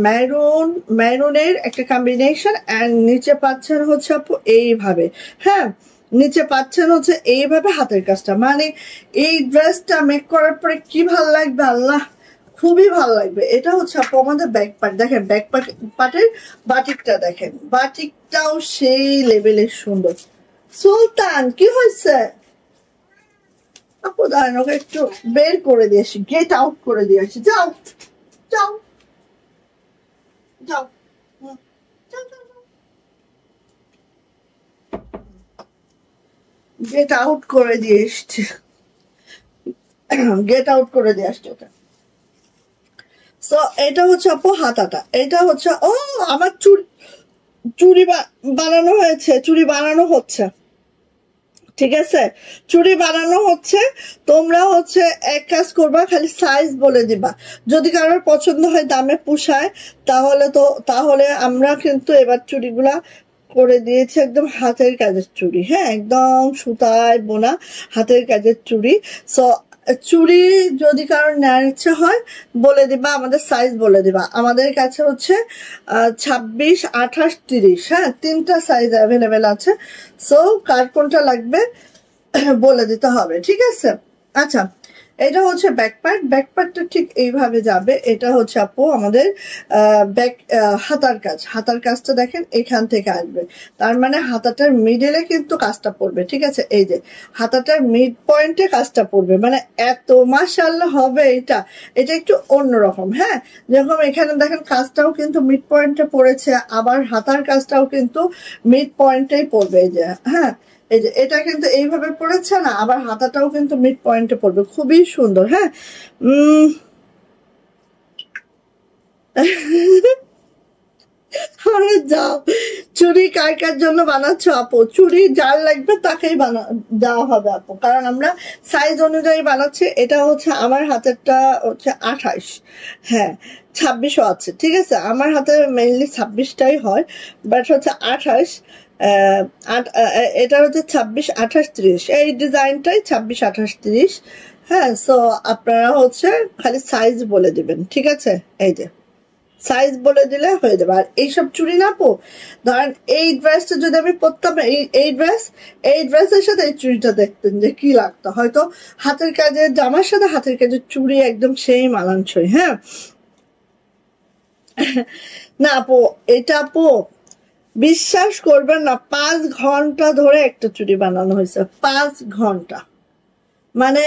মেরুনের একটা কম্বিনেশন, এন্ড নিচে পাচ্ছেন হচ্ছে আপু এইভাবে, হ্যাঁ নিচে পাচ্ছেন হচ্ছে এইভাবে হাতের কাজটা। মানে এই ড্রেসটা মেক করার পরে কি ভাল লাগবে আল্লাহ, খুবই ভালো লাগবে। এটা হচ্ছে আপু আমাদের ব্যাক পার্ট, দেখেন ব্যাক পার্টের বাটিকটা দেখেন, বাটিকটাও সেই লেভেলের সুন্দর। সুলতান কি হয়েছে আপু, দাঁড়ান ওকে একটু বের করে দিয়েছি, গেট আউট করে দিয়েছি, যাও যাও যাও, গেট আউট করে দিয়ে এসছি, গেট আউট করে দিয়ে আসছি ওকে। সো এটা হচ্ছে আপু হাতাটা, এটা হচ্ছে ও আমার চুড়ি বানানো হয়েছে, চুড়ি বানানো হচ্ছে, ঠিক আছে চুড়ি বানানো হচ্ছে। তোমরা হচ্ছে এক কাজ করবা, খালি সাইজ বলে দিবা, যদি কারোর পছন্দ হয় দামে পোষায় তাহলে আমরা কিন্তু এবার চুড়িগুলা করে দিয়েছি একদম হাতের কাজের চুড়ি, হ্যাঁ একদম সুতায় বোনা হাতের কাজের চুড়ি। সো চুড়ি যদি কারোর নেওয়ার ইচ্ছে হয় বলে দিবা, আমাদের সাইজ বলে দিবা। আমাদের কাছে হচ্ছে 26, 28, 30, হ্যাঁ তিনটা সাইজ অ্যাভেলেবেল আছে। সো কার কোনটা লাগবে বলে দিতে হবে, ঠিক আছে। আচ্ছা, এটা হচ্ছে ব্যাক পার্টটা ঠিক এইভাবে যাবে। এটা হচ্ছে আপু আমাদের হাতার কাজটা দেখেন এখান থেকে আসবে, তার মানে হাতাটার মিডলে কিন্তু কাজটা পড়বে, ঠিক আছে। এই যে হাতাটার মিড পয়েন্টে কাজটা পড়বে, মানে এত মাশাআল্লাহ হবে। এটা একটু অন্যরকম, হ্যাঁ যেরকম এখানে দেখেন কাজটাও কিন্তু মিড পয়েন্টে পড়েছে, আবার হাতার কাজটাও কিন্তু মিড পয়েন্টেই পড়বে, এই যে হ্যাঁ এই যে এটা কিন্তু এইভাবে পড়েছে না, আবার হাতাটাও কিন্তু মিড পয়েন্টে পড়বে, খুবই সুন্দর। হ্যাঁ আরে যাও, চুড়ি কার জন্য বানাচ্ছ আপু? চুড়ি যার লাগবে তাকেই দেওয়া হবে আপু, কারণ আমরা সাইজ অনুযায়ী বানাচ্ছি। এটা হচ্ছে আমার হাতেরটা হচ্ছে 28, হ্যাঁ 26ও আছে, ঠিক আছে। আমার হাতে মেইনলি 26টাই হয়, বাট হচ্ছে 28, এটা হচ্ছে 26, 28, 30, এই ডিজাইনটাই 26, 28, 30। হ্যাঁ সো আপনারা হচ্ছে খালি সাইজ বলে দিবেন, ঠিক আছে। এই যে সাইজ বলে দিলে হয়ে যাবে। আর এইসব চুড়ি না পো, ধরেন এই ড্রেসটা যদি আমি পরতাম, এই ড্রেসের সাথে এই চুড়িটা দেখতেন যে কি লাগতো, হয়তো হাতের কাজের জামার সাথে হাতের কাজের চুড়ি একদম সেই মানানসই, হ্যাঁ না আপু, এটা আপু বিশ্বাস করবেন না, 5 ঘন্টা ধরে একটা চুড়ি বানানো হয়েছে, 5 ঘন্টা। মানে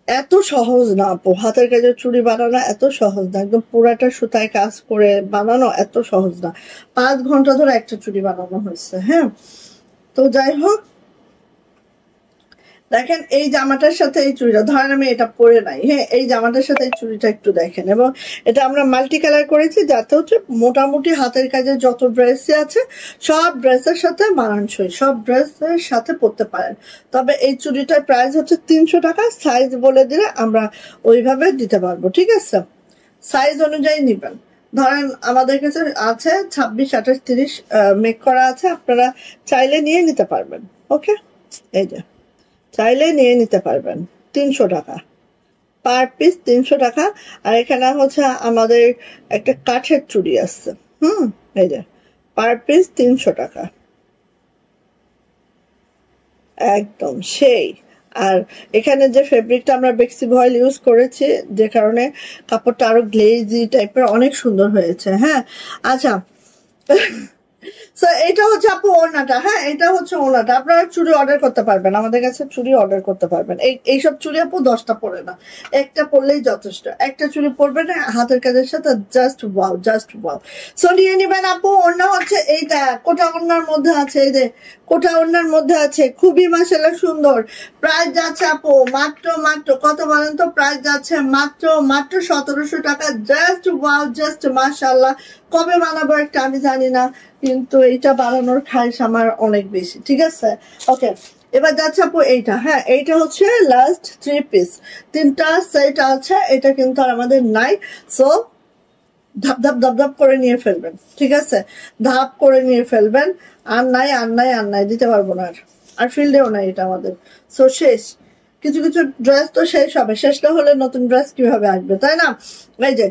এত সহজ না আপু, হাতের কাজের চুড়ি বানানো এত সহজ না, একদম পুরাটা সুতায় কাজ করে বানানো এত সহজ না। 5 ঘন্টা ধরে একটা চুড়ি বানানো হয়েছে। হ্যাঁ, তো যাই হোক, দেখেন এই জামাটার সাথে এই চুড়িটা, ধরেন আমি এটা পরে নাই, হ্যাঁ, এই জামাটার সাথে এই চুড়িটা একটু দেখেন, এবং এটা আমরা মাল্টি কালার করেছি যাতে হচ্ছে মোটামুটি হাতের কাজে যত ড্রেসই আছে সব ড্রেসের সাথে মানানসই, সব ড্রেসের সাথে পরতে পারেন। তবে এই চুড়িটার প্রাইস হচ্ছে 300 টাকা। সাইজ বলে দিলে আমরা ওইভাবে দিতে পারবো, ঠিক আছে? সাইজ অনুযায়ী নিবেন। ধরেন আমাদের কাছে আছে 26, 28, 30 মেক করা আছে, আপনারা চাইলে নিয়ে নিতে পারবেন। ওকে, এই যে চাইলে নিয়ে নিতে পারবেন। 300 টাকা পার পিস, 300 টাকা। আর এখানে হচ্ছে আমাদের একটা কাঠের চুড়ি আছে, এই যে পার পিস 300 টাকা, একদম সেই। আর এখানে যে ফেব্রিকটা আমরা বেক্সি ভয়েল ইউজ করেছি, যে কারণে কাপড়টা আরো গ্লেজি টাইপের অনেক সুন্দর হয়েছে। হ্যাঁ, আচ্ছা, সো এটা হচ্ছে আপু ওড়নাটা। হ্যাঁ, এটা হচ্ছে ওড়নাটা। আপনারা চুড়ি অর্ডার করতে পারবেন, আমাদের কাছে চুড়ি অর্ডার করতে পারবেন। এইসব চুড়ি আপু 10টা পরে না, একটা পরলেই যথেষ্ট। একটা চুড়ি পরবেন হাতের কাজের সাথে, just wow, just wow. So নিয়ে নিবেন আপু। ওড়না হচ্ছে এইটা, কোটা ওড়নার মধ্যে আছে, এই যে কোটা ওড়নার মধ্যে আছে, খুবই মাশাআল্লাহ সুন্দর। প্রাইস যাচ্ছে আপু মাত্র মাত্র কত বলেন তো? প্রাইস যাচ্ছে মাত্র মাত্র 1700 টাকা। জাস্ট ওয়াও, জাস্ট মাশাআল্লাহ। কবে বানাবো একটা আমি জানি না, কিন্তু এইটা বানানোর খাইশ আমার অনেক বেশি, ঠিক আছে? ওকে, এবার যাচ্ছে আপু এইটা। হ্যাঁ, এইটা হচ্ছে লাস্ট 3 পিস, 3টা সেট আছে, এটা কিন্তু আর আমাদের নাই। সো ধাপ ধাপ ধাপ ধাপ করে নিয়ে ফেলবেন, ঠিক আছে? ধাপ করে নিয়ে ফেলবেন। আর নাই, আর নাই, আর নাই, দিতে পারবো না আর ফিল্ডেও নাই এটা আমাদের। সো শেষ। কিছু কিছু ড্রেস তো শেষ হবে, শেষ না হলে নতুন ড্রেস কিভাবে আসবে, তাই না? এই যে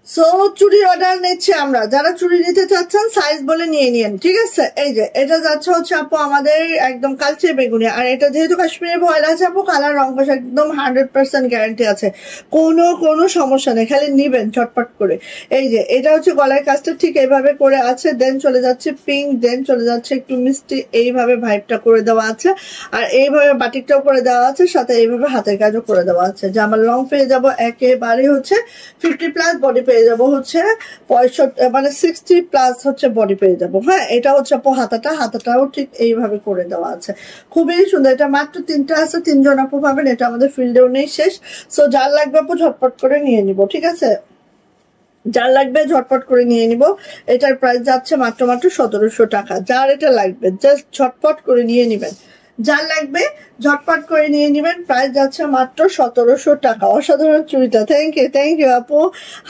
সো চুড়ি অর্ডার নিচ্ছে আমরা, যারা চুড়ি নিতে চাচ্ছেন সাইজ বলে নিয়ে নিন, ঠিক আছে? এই যে এটা যাচ্ছে হচ্ছে আপু আমাদের একদম কালচে বেগুনি। আর এটা যেহেতু কাশ্মীরি ভয়েল আছে আপু, কালার রং কষ একদম 100% গ্যারান্টি আছে, কোনো সমস্যা নেই, খালি নিবেন চটপট করে। এই যে এটা হচ্ছে গলার কাজটা ঠিক এইভাবে করে আছে, দেন চলে যাচ্ছে পিঙ্ক, দেন চলে যাচ্ছে একটু মিষ্টি, এইভাবে ভাইবটা করে দেওয়া আছে। আর এইভাবে বাটিকটাও করে দেওয়া আছে, সাথে এইভাবে হাতের কাজও করে দেওয়া আছে। যে আমার লং পেয়ে যাবো একেবারে হচ্ছে 50+ বডি পেয়ে যাবো হচ্ছে 65, মানে 60+ হচ্ছে বডি পেয়ে যাবো। হ্যাঁ, এটা হচ্ছে আপু হাতাটাও ঠিক এইভাবে করে দেওয়া আছে, খুবই সুন্দর। এটা মাত্র 3টা আছে, 3জন আপু পাবেন, এটা আমাদের ফিল্ডেও নেই, শেষ। সো যার লাগবে আপু ঝটপট করে নিয়ে নিব, ঠিক আছে? যার লাগবে ঝটপট করে নিয়ে নিব। এটার প্রাইস যাচ্ছে মাত্র মাত্র 1700 টাকা। যার এটা লাগবে জাস্ট ঝটপট করে নিয়ে নিবেন, যার লাগবে ঝটপট করে নিয়ে নিবেন। প্রাইস যাচ্ছে মাত্র 1700 টাকা। অসাধারণ চুড়িটা, থ্যাংক ইউ আপু।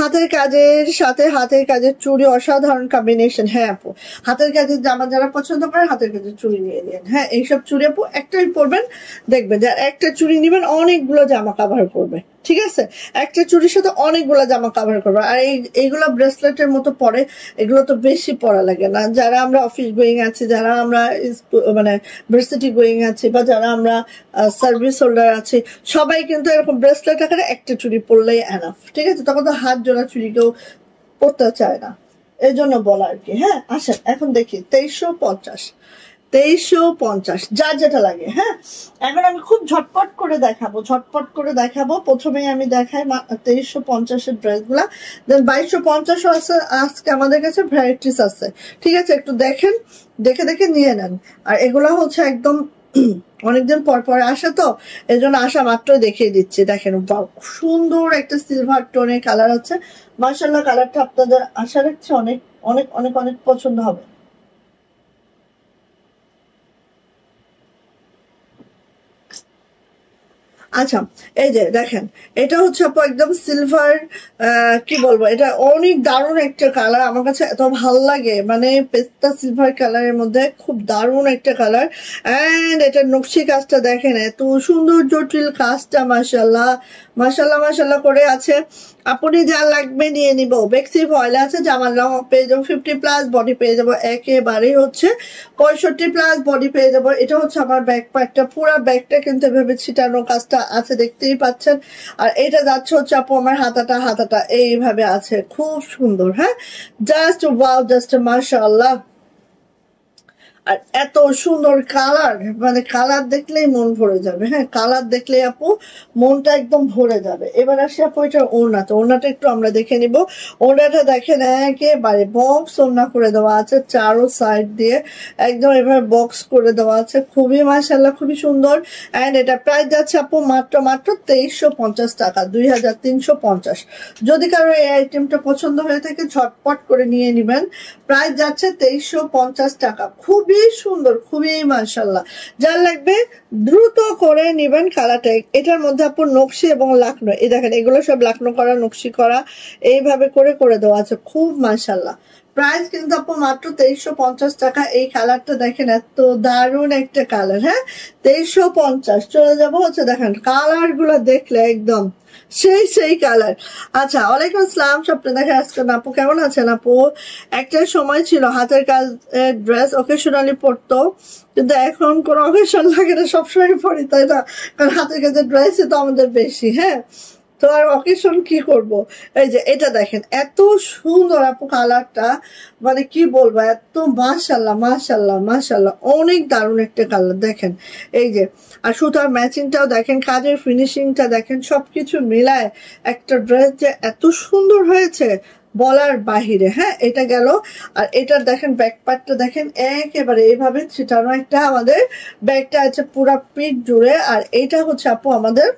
হাতের কাজের সাথে হাতের কাজের চুড়ি অসাধারণ কম্বিনেশন। হ্যাঁ আপু, হাতের কাজের জামা যারা পছন্দ করে হাতের কাজের চুড়ি নিয়ে নিন। হ্যাঁ, এইসব চুড়ি আপু একটাই পরবেন, দেখবেন যার একটা চুড়ি নিবেন অনেকগুলো জামা কাভার করবে, ঠিক আছে? একটা চুড়ির সাথে অনেকগুলো জামা কাভার করবে। আর এইগুলো ব্রেসলেটের মতো পরে, এগুলো তো বেশি পরা লাগে না। যারা আমরা অফিস গোয়িং আছি, যারা আমরা মানে ভার্সিটি গোয়িং আছি, বা যারা আমরা সার্ভিস হোল্ডার আছি, সবাই কিন্তু এরকম ব্রেসলেট আকারে একটা চুড়ি পরলেই এনাফ, ঠিক আছে? তখন তো হাত জোড়া চুড়ি কেউ পরতে চায় না, এই জন্য বলা আর কি। হ্যাঁ, আসেন এখন দেখি 2350, 2350, যার যেটা লাগে। হ্যাঁ, এখন আমি খুব ঝটপট করে দেখাবো। প্রথমেই আমি দেখাই 2350-এর ড্রেসগুলা, দেন 2250-ও আছে। আজকে আমাদের কাছে ভ্যারাইটিস আছে, ঠিক আছে? একটু দেখেন, দেখে দেখে নিয়ে নেন। আর এগুলা হচ্ছে একদম অনেকদিন পর পরে আসে, তো এই জন্য আসা মাত্র দেখিয়ে দিচ্ছি। দেখেন সুন্দর একটা সিলভার টোনের কালার আছে, মাশাআল্লাহ। কালারটা আপনাদের আশা রাখছি অনেক অনেক অনেক অনেক পছন্দ হবে। আচ্ছা, এই যে দেখেন, এটা হচ্ছে আপু একদম সিলভার, কি বলবো, এটা অনেক দারুণ একটা কালার, আমার কাছে এত ভালো লাগে, মানে পেস্তা সিলভার কালারের মধ্যে খুব দারুণ একটা কালার। এন্ড এটার নকশি কাজটা দেখেন, এত সুন্দর জটিল কাজটা, মাশাআল্লাহ মাশাআল্লাহ মাশাআল্লাহ করে আছে। আপনি যা লাগবে নিয়ে নিব। বেক্সি ভয়েল আছে, জামার লং পেয়ে যাবো 50+, বডি পেয়ে যাবো একেবারে হচ্ছে 65+ বডি পেয়ে যাবো। এটা হচ্ছে আমার ব্যাক পার্টটা, পুরো ব্যাগটা কিন্তু এভাবে ছিটানো কাজটা আছে দেখতেই পাচ্ছেন। আর এটা যাচ্ছে হচ্ছে আপু আমার হাতাটা এইভাবে আছে, খুব সুন্দর। হ্যাঁ, জাস্ট ওয়াও, জাস্ট মাশাআল্লাহ। আর এত সুন্দর কালার, মানে কালার দেখলেই মন ভরে যাবে। হ্যাঁ, কালার দেখলেই আপু মনটা একদম ভরে যাবে। এবার আসি আপু এটা ওড়নাটা, ওড়নাটা একটু আমরা দেখে নিব। ওড়নাটা দেখেন একেবারে বক্স ওড়না করে দেওয়া আছে, চারো সাইড দিয়ে একদম এভাবে বক্স করে দেওয়া আছে, খুবই মাশাআল্লাহ খুবই সুন্দর। অ্যান্ড এটা প্রাইস যাচ্ছে আপু মাত্র 2350 টাকা, 2350। যদি কারো এই আইটেমটা পছন্দ হয়ে থাকে ঝটপট করে নিয়ে নেবেন। প্রাইস যাচ্ছে 2350 টাকা, খুবই সুন্দর, খুবই মাশাআল্লাহ। যার লাগবে দ্রুত করে নেবেন কালারটা। এটার মধ্যে আপু নকশি এবং লাকনো, এই দেখেন এগুলো সব লাকনো করা, নকশি করা, এইভাবে করে করে দেওয়া আছে, খুব মাশাআল্লাহ। প্রাইস কিন্তু আপু মাত্র 2350 টাকা। এই কালারটা দেখেন এত দারুণ একটা কালার। হ্যাঁ, 2350। চলে যাবো হচ্ছে দেখেন কালার গুলো দেখলে একদম সেই কালার। আচ্ছা, ওয়ালাইকুম আসসালাম। স্বপ্ন দেখে আজকে আপু কেমন আছেন? আপু একটা সময় ছিল হাতের কাজের ড্রেস অকেশনালি পরতো, কিন্তু এখন কোনো অকেশন লাগে না, সবসময় পরি, তাই না? কারণ হাতের কাজের ড্রেসই তো আমাদের বেশি। হ্যাঁ, তো আর অকেশন কি করব। এই যে এটা দেখেন এত সুন্দর আপু কালারটা, মানে কি বলবো, এত মাশাআল্লাহ, অনেক দারুণ একটা কালার দেখেন। এই যে আর সুতার ম্যাচিংটাও দেখেন, কাজের ফিনিশিংটা দেখেন, সবকিছু মিলায় একটা ড্রেস যে এত সুন্দর হয়েছে বলার বাহিরে। হ্যাঁ, এটা গেল। আর এটার দেখেন ব্যাক পার্টটা দেখেন একেবারে এইভাবে ছিটানো একটা আমাদের ব্যাগটা আছে পুরা পিঠ জুড়ে। আর এইটা হচ্ছে আপু আমাদের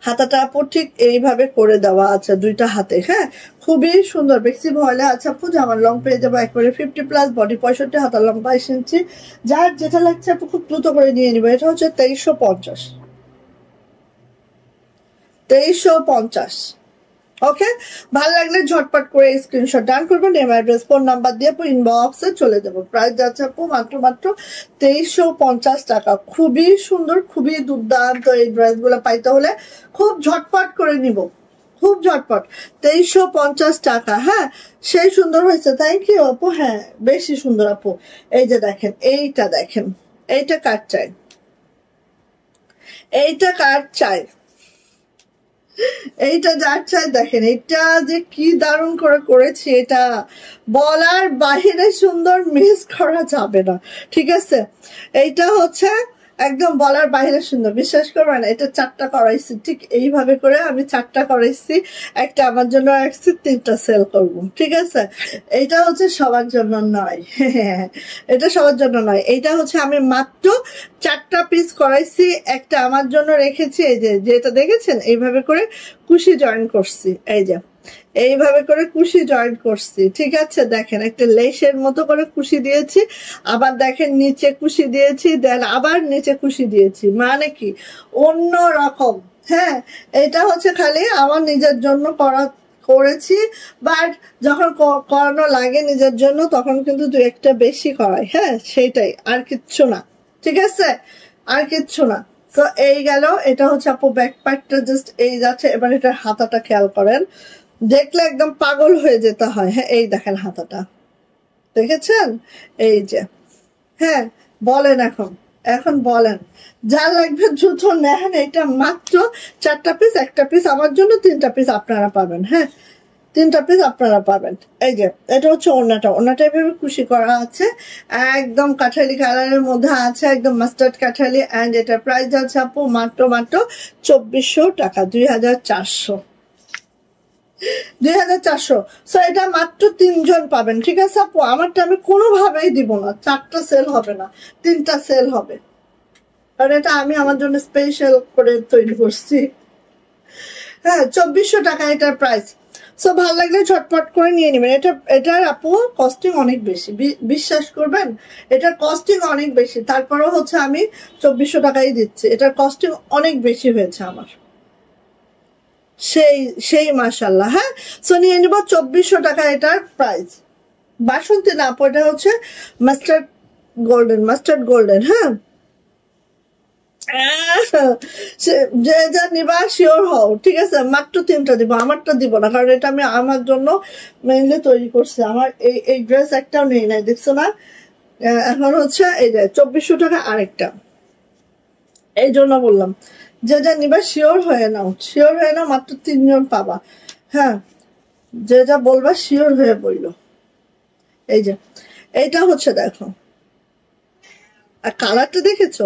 হাতাটা আপু ঠিক এইভাবে করে দেওয়া আছে দুইটা হাতে। হ্যাঁ, খুবই সুন্দর। বেক্সি ভয়েলে আছে আপু, যে আমার লং পেয়ে যাবো একবারে 50+, বডি 65, হাতার লং 22 ইঞ্চি। যার যেটা লাগছে আপু খুব দ্রুত করে নিয়ে নিবো। এটা হচ্ছে 2350। ওকে, ভালো লাগলে ঝটপট করে স্ক্রিনশট ডান করবেন, নেম অ্যাড্রেস ফোন নাম্বার দিয়ে ইনবক্সে চলে যাবো। প্রাইস যাচ্ছে আপু মাত্র 2350 টাকা। খুবই সুন্দর, খুবই দুর্দান্ত। এই ড্রেসগুলো পাইতে হলে খুব ঝটপট করে নিব, খুব ঝটপট। 2350 টাকা। হ্যাঁ, সেই সুন্দর হয়েছে, থ্যাংক ইউ আপু। হ্যাঁ, বেশি সুন্দর আপু। এই যে দেখেন, এইটা দেখেন, এইটা কার চাই, এইটা কার চাই, এইটা যার চাই দেখেন, এটা যে কি দারুণ করে করেছি, এটা বলার বাহিরে সুন্দর, মিস করা যাবে না। ঠিক আছে, এইটা হচ্ছে একদম বলার বাইরে সুন্দর, বিশ্বাস করবেন। এটা 4টা করাইছি, ঠিক এইভাবে করে আমি 4টা করাইছি। একটা আমার জন্য রাখছি, 3টা সেল করব। ঠিক আছে, এটা হচ্ছে সবার জন্য নয়, এটা সবার জন্য নয়। এইটা হচ্ছে আমি মাত্র 4টা পিস করাইছি, একটা আমার জন্য রেখেছি। এই যে যেটা দেখেছেন এইভাবে করে কুশি জয়েন করছি, এই যে এইভাবে করে কুশি জয়েন করছি। ঠিক আছে, দেখেন একটা লেসের মতো করে কুশি দিয়েছি, আবার দেখেন নিচে কুশি দিয়েছি, দেন আবার নিচে কুশি দিয়েছি, মানে কি অন্য রকম। হ্যাঁ, এটা হচ্ছে খালি আমার নিজের জন্য করেছি, বাট যখন করানো লাগে নিজের জন্য তখন কিন্তু 2-1টা বেশি করাই। হ্যাঁ, সেইটাই, আর কিচ্ছু না। ঠিক আছে, আর কিচ্ছু না। তো এই গেল, এটা হচ্ছে আপু ব্যাক পার্টটা জাস্ট এই যাচ্ছে। এবার এটার হাতাটা খেয়াল করেন, দেখলে একদম পাগল হয়ে যেতে হয়। হ্যাঁ, এই দেখেন হাতাটা, দেখেছেন? এই যে, হ্যাঁ বলেন, এখন বলেন, যা লাগবে দ্রুত নেন। এটা মাত্র 4টা পিস, একটা পিস আমার জন্য, 3টা পিস আপনারা পাবেন। হ্যাঁ, 3টা পিস আপনারা পাবেন। এই যে এটা হচ্ছে ওড়নাটা এভাবে কুশি করা আছে, একদম কাঠালি কালারের মধ্যে আছে, একদম মাস্টার্ড কাঠালি। অ্যান্ড এটা প্রাইস আছে আপু মাত্র 2400 টাকা, 2400। সো এটা মাত্র 3জন পাবেন। ঠিক আছে আপু, আমারটা আমি কোনোভাবেই দিব না, 4টা সেল হবে না, 3টা সেল হবে, কারণ এটা আমি আমার জন্য স্পেশাল করে তৈরি করছি। হ্যাঁ, 2400 টাকা এটার প্রাইস। সো ভালো লাগলে ঝটপট করে নিয়ে নেবেন। এটার আপু কস্টিং অনেক বেশি, বিশ্বাস করবেন, এটার কস্টিং অনেক বেশি, তারপরেও হচ্ছে আমি 2400 টাকাই দিচ্ছি। এটার কস্টিং অনেক বেশি হয়েছে আমার, সেই মাশাআল্লাহ। হ্যাঁ, সো নিয়ে নিব 2400 টাকা এটার প্রাইস। বাসন্তী না আপু, এটা হচ্ছে মাস্টার্ড গোল্ডেন। হ্যাঁ, যে যা নিবা শিওর হও। ঠিক আছে, মাত্র 3টা দিব, আমারটা দিব না, কারণ এটা আমি আমার জন্য মেইনলি তৈরি করছি। আমার এই ড্রেস একটাও নেই নাই, দেখছো না? এখন হচ্ছে এই যে 2400 টাকা আরেকটা, এই জন্য বললাম যে যা নিবা শিওর হয়ে নাও, শিওর হয়ে নাও, মাত্র 3 জন পাবা। হ্যাঁ, যে যা বলবা শিওর হয়ে বললো। এই যে এইটা হচ্ছে দেখো, আর কালারটা দেখেছো?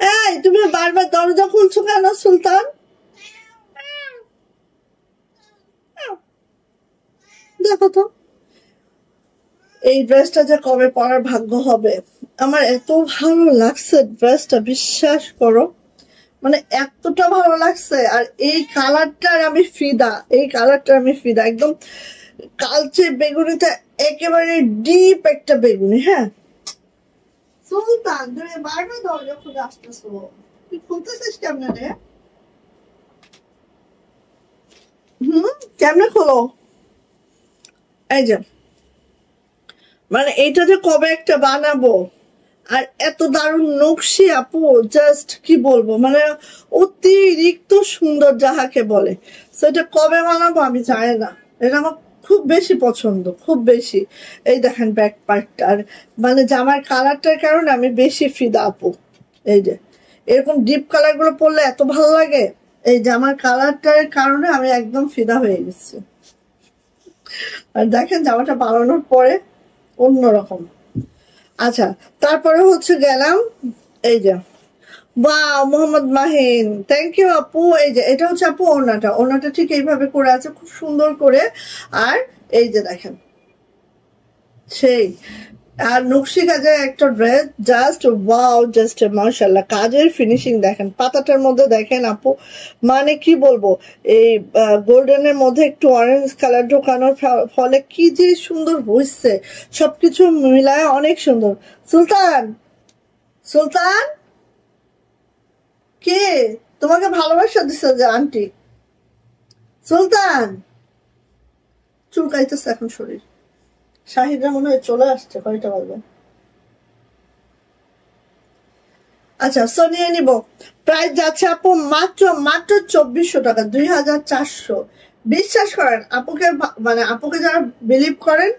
এই তুমি বারবার দরজা খুলছো কেন সুলতান? দেখো তো এই ড্রেসটা যে কবে পরার ভাগ্য হবে। আমার এত ভালো লাগছে ড্রেসটা, বিশ্বাস করো, মানে এতটা ভালো লাগছে। আর এই কালারটার আমি ফিদা, এই কালারটার আমি ফিদা, একদম কালচে বেগুনিতে একেবারে ডিপ একটা বেগুনি। হ্যাঁ সুলতান, তুমি বারবার দরজা খুলে আসতেছো, তুই খুলতেছিস কেমনে রে? কেমনে খোলো? এই যে মানে এইটা যে কবে একটা বানাবো, আর এত দারুণ নকশি আপু, জাস্ট কি বলবো, মানে অতিরিক্ত সুন্দর যাহাকে বলে। সেটা কবে বানাবো আমি জানি না, এটা আমার খুব বেশি পছন্দ, খুব বেশি। এই দেখেন ব্যাক পার্টটা, আর মানে জামার কালারটার কারণে আমি বেশি ফিদা আপু। এই যে এরকম ডিপ কালার গুলো পরলে এত ভালো লাগে, এই জামার কালারটার কারণে আমি একদম ফিদা হয়ে গেছি। আর দেখেন জামাটা বানানোর পরে অন্যরকম। আচ্ছা, তারপরে হচ্ছে গেলাম এই যে, বাহ মোহাম্মদ মাহিন, থ্যাংক ইউ আপু। এই যে এটা হচ্ছে আপু ওড়নাটা, ওড়নাটা ঠিক এইভাবে করে আছে খুব সুন্দর করে। আর এই যে দেখেন সেই, আর নকশি কাজের একটা ড্রেস, জাস্ট ওয়াও, জাস্ট মাশাআল্লাহ, কাজের ফিনিশিং দেখেন, পাতাটার মধ্যে দেখেন আপু, মানে কি বলবো, এই গোল্ডেনের মধ্যে একটু অরেঞ্জ কালার ঢোকানোর ফলে কি যে সুন্দর হয়েছে, সবকিছু মিলায় অনেক সুন্দর। সুলতান, সুলতান কে তোমাকে ভালোবাসা দিচ্ছে যে আন্টি? সুলতান চুলকাইতেছে এখন শরীর। শাহিদরা মনে হয় চলে আসছে, কয়টা বাজবে? আচ্ছা সো নিয়ে নিব। প্রাইস যাচ্ছে আপু মাত্র মাত্র 2400 টাকা, 2400। বিশ্বাস করেন আপুকে, মানে আপুকে যারা বিলিভ করেন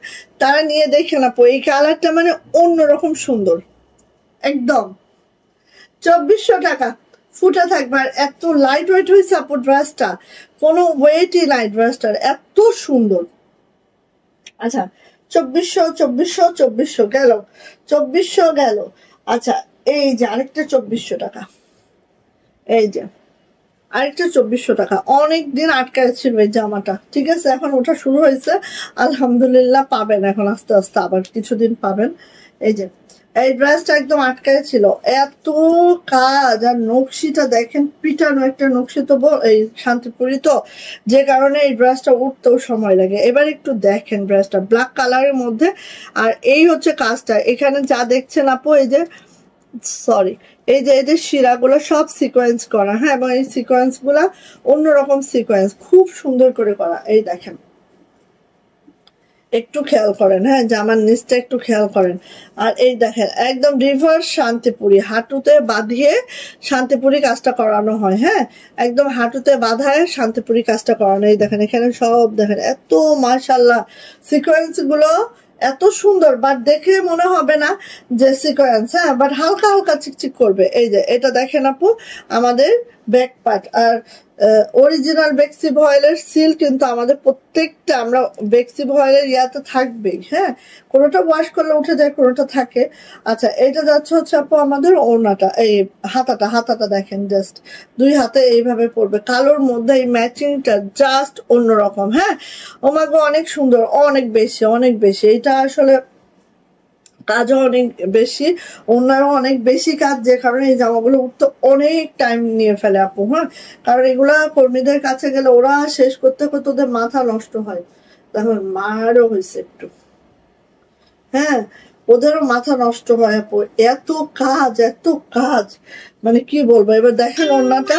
তারা নিয়ে দেখেন আপু, এই কালারটা মানে অন্যরকম সুন্দর একদম। 2400 টাকা ফুটা থাকবে, আর এত লাইট ওয়েট হয়েছে আপু ড্রেসটা, কোনো ওয়েটই নাই ড্রেসটার, এত সুন্দর। আচ্ছা 2400, 2400, 2400 গেল, 2400 গেল। আচ্ছা এই যে আরেকটা 2400 টাকা, এই যে আরেকটা 2400 টাকা। অনেকদিন আটকায় ছিল এই জামাটা, ঠিক আছে এখন ওঠা শুরু হয়েছে, আলহামদুলিল্লাহ পাবেন এখন আস্তে আস্তে, আবার কিছুদিন পাবেন। এই যে এই ড্রেসটা একদম আটকায় ছিল, এত কাজ, আর নকশিটা দেখেন, পিটানো একটা নকশি তো এই শান্তিপুরি তো, যে কারণে এই ড্রেসটা উঠতেও সময় লাগে। এবার একটু দেখেন ড্রেসটা ব্ল্যাক কালারের মধ্যে, আর এই হচ্ছে কাজটা, এখানে যা দেখছেন আপু, এই যে সরি, এই যে এদের শিরাগুলো সব সিকোয়েন্স করা। হ্যাঁ, এবং এই সিকোয়েন্স গুলা অন্যরকম সিকোয়েন্স, খুব সুন্দর করে করা। এই দেখেন একটু খেয়াল করেন, হ্যাঁ জামার নিচটা একটু খেয়াল করেন। আর এই দেখেন একদম রিভার্স শান্তিপুরি, হাঁটুতে বাঁধিয়ে শান্তিপুরি কাজটা করানো হয়। হ্যাঁ, একদম হাঁটুতে বাঁধায় শান্তিপুরি কাজটা করানো। এই দেখেন এখানে সব দেখেন, এত মাশাআল্লাহ সিকোয়েন্স গুলো এত সুন্দর, বাট দেখে মনে হবে না যে সিকোয়েন্স, হ্যাঁ বাট হালকা হালকা চিকচিক করবে। এই যে এটা দেখেন আপু আমাদের ব্যাক পার্ট, আর অরিজিনাল বেক্সি ভয়েলের সিল কিন্তু আমাদের প্রত্যেকটা, আমরা বেক্সি ভয়েলের ইয়াতে থাকবেই। হ্যাঁ, কোনোটা ওয়াশ করলে উঠে যায়, কোনোটা থাকে। আচ্ছা এটা যাচ্ছে হচ্ছে আপু আমাদের ওড়নাটা, এই হাতাটা, হাতাটা দেখেন জাস্ট দুই হাতে এইভাবে পড়বে, কালোর মধ্যে এই ম্যাচিংটা জাস্ট অন্যরকম। হ্যাঁ ওমাগো অনেক সুন্দর, অনেক বেশি, অনেক বেশি। এটা আসলে কাজও অনেক বেশি, ওনারও অনেক বেশি কাজ, যে কারণে এই জামাগুলো উঠতে অনেক টাইম নিয়ে ফেলে আপু। হ্যাঁ, কারণ এগুলা কর্মীদের কাছে গেলে ওরা শেষ করতে করতে ওদের মাথা নষ্ট হয়, তখন মারও হয়েছে একটু। হ্যাঁ, ওদেরও মাথা নষ্ট হয় আপু, এত কাজ, এত কাজ, মানে কি বলবো। এবার দেখেন ওনাটা,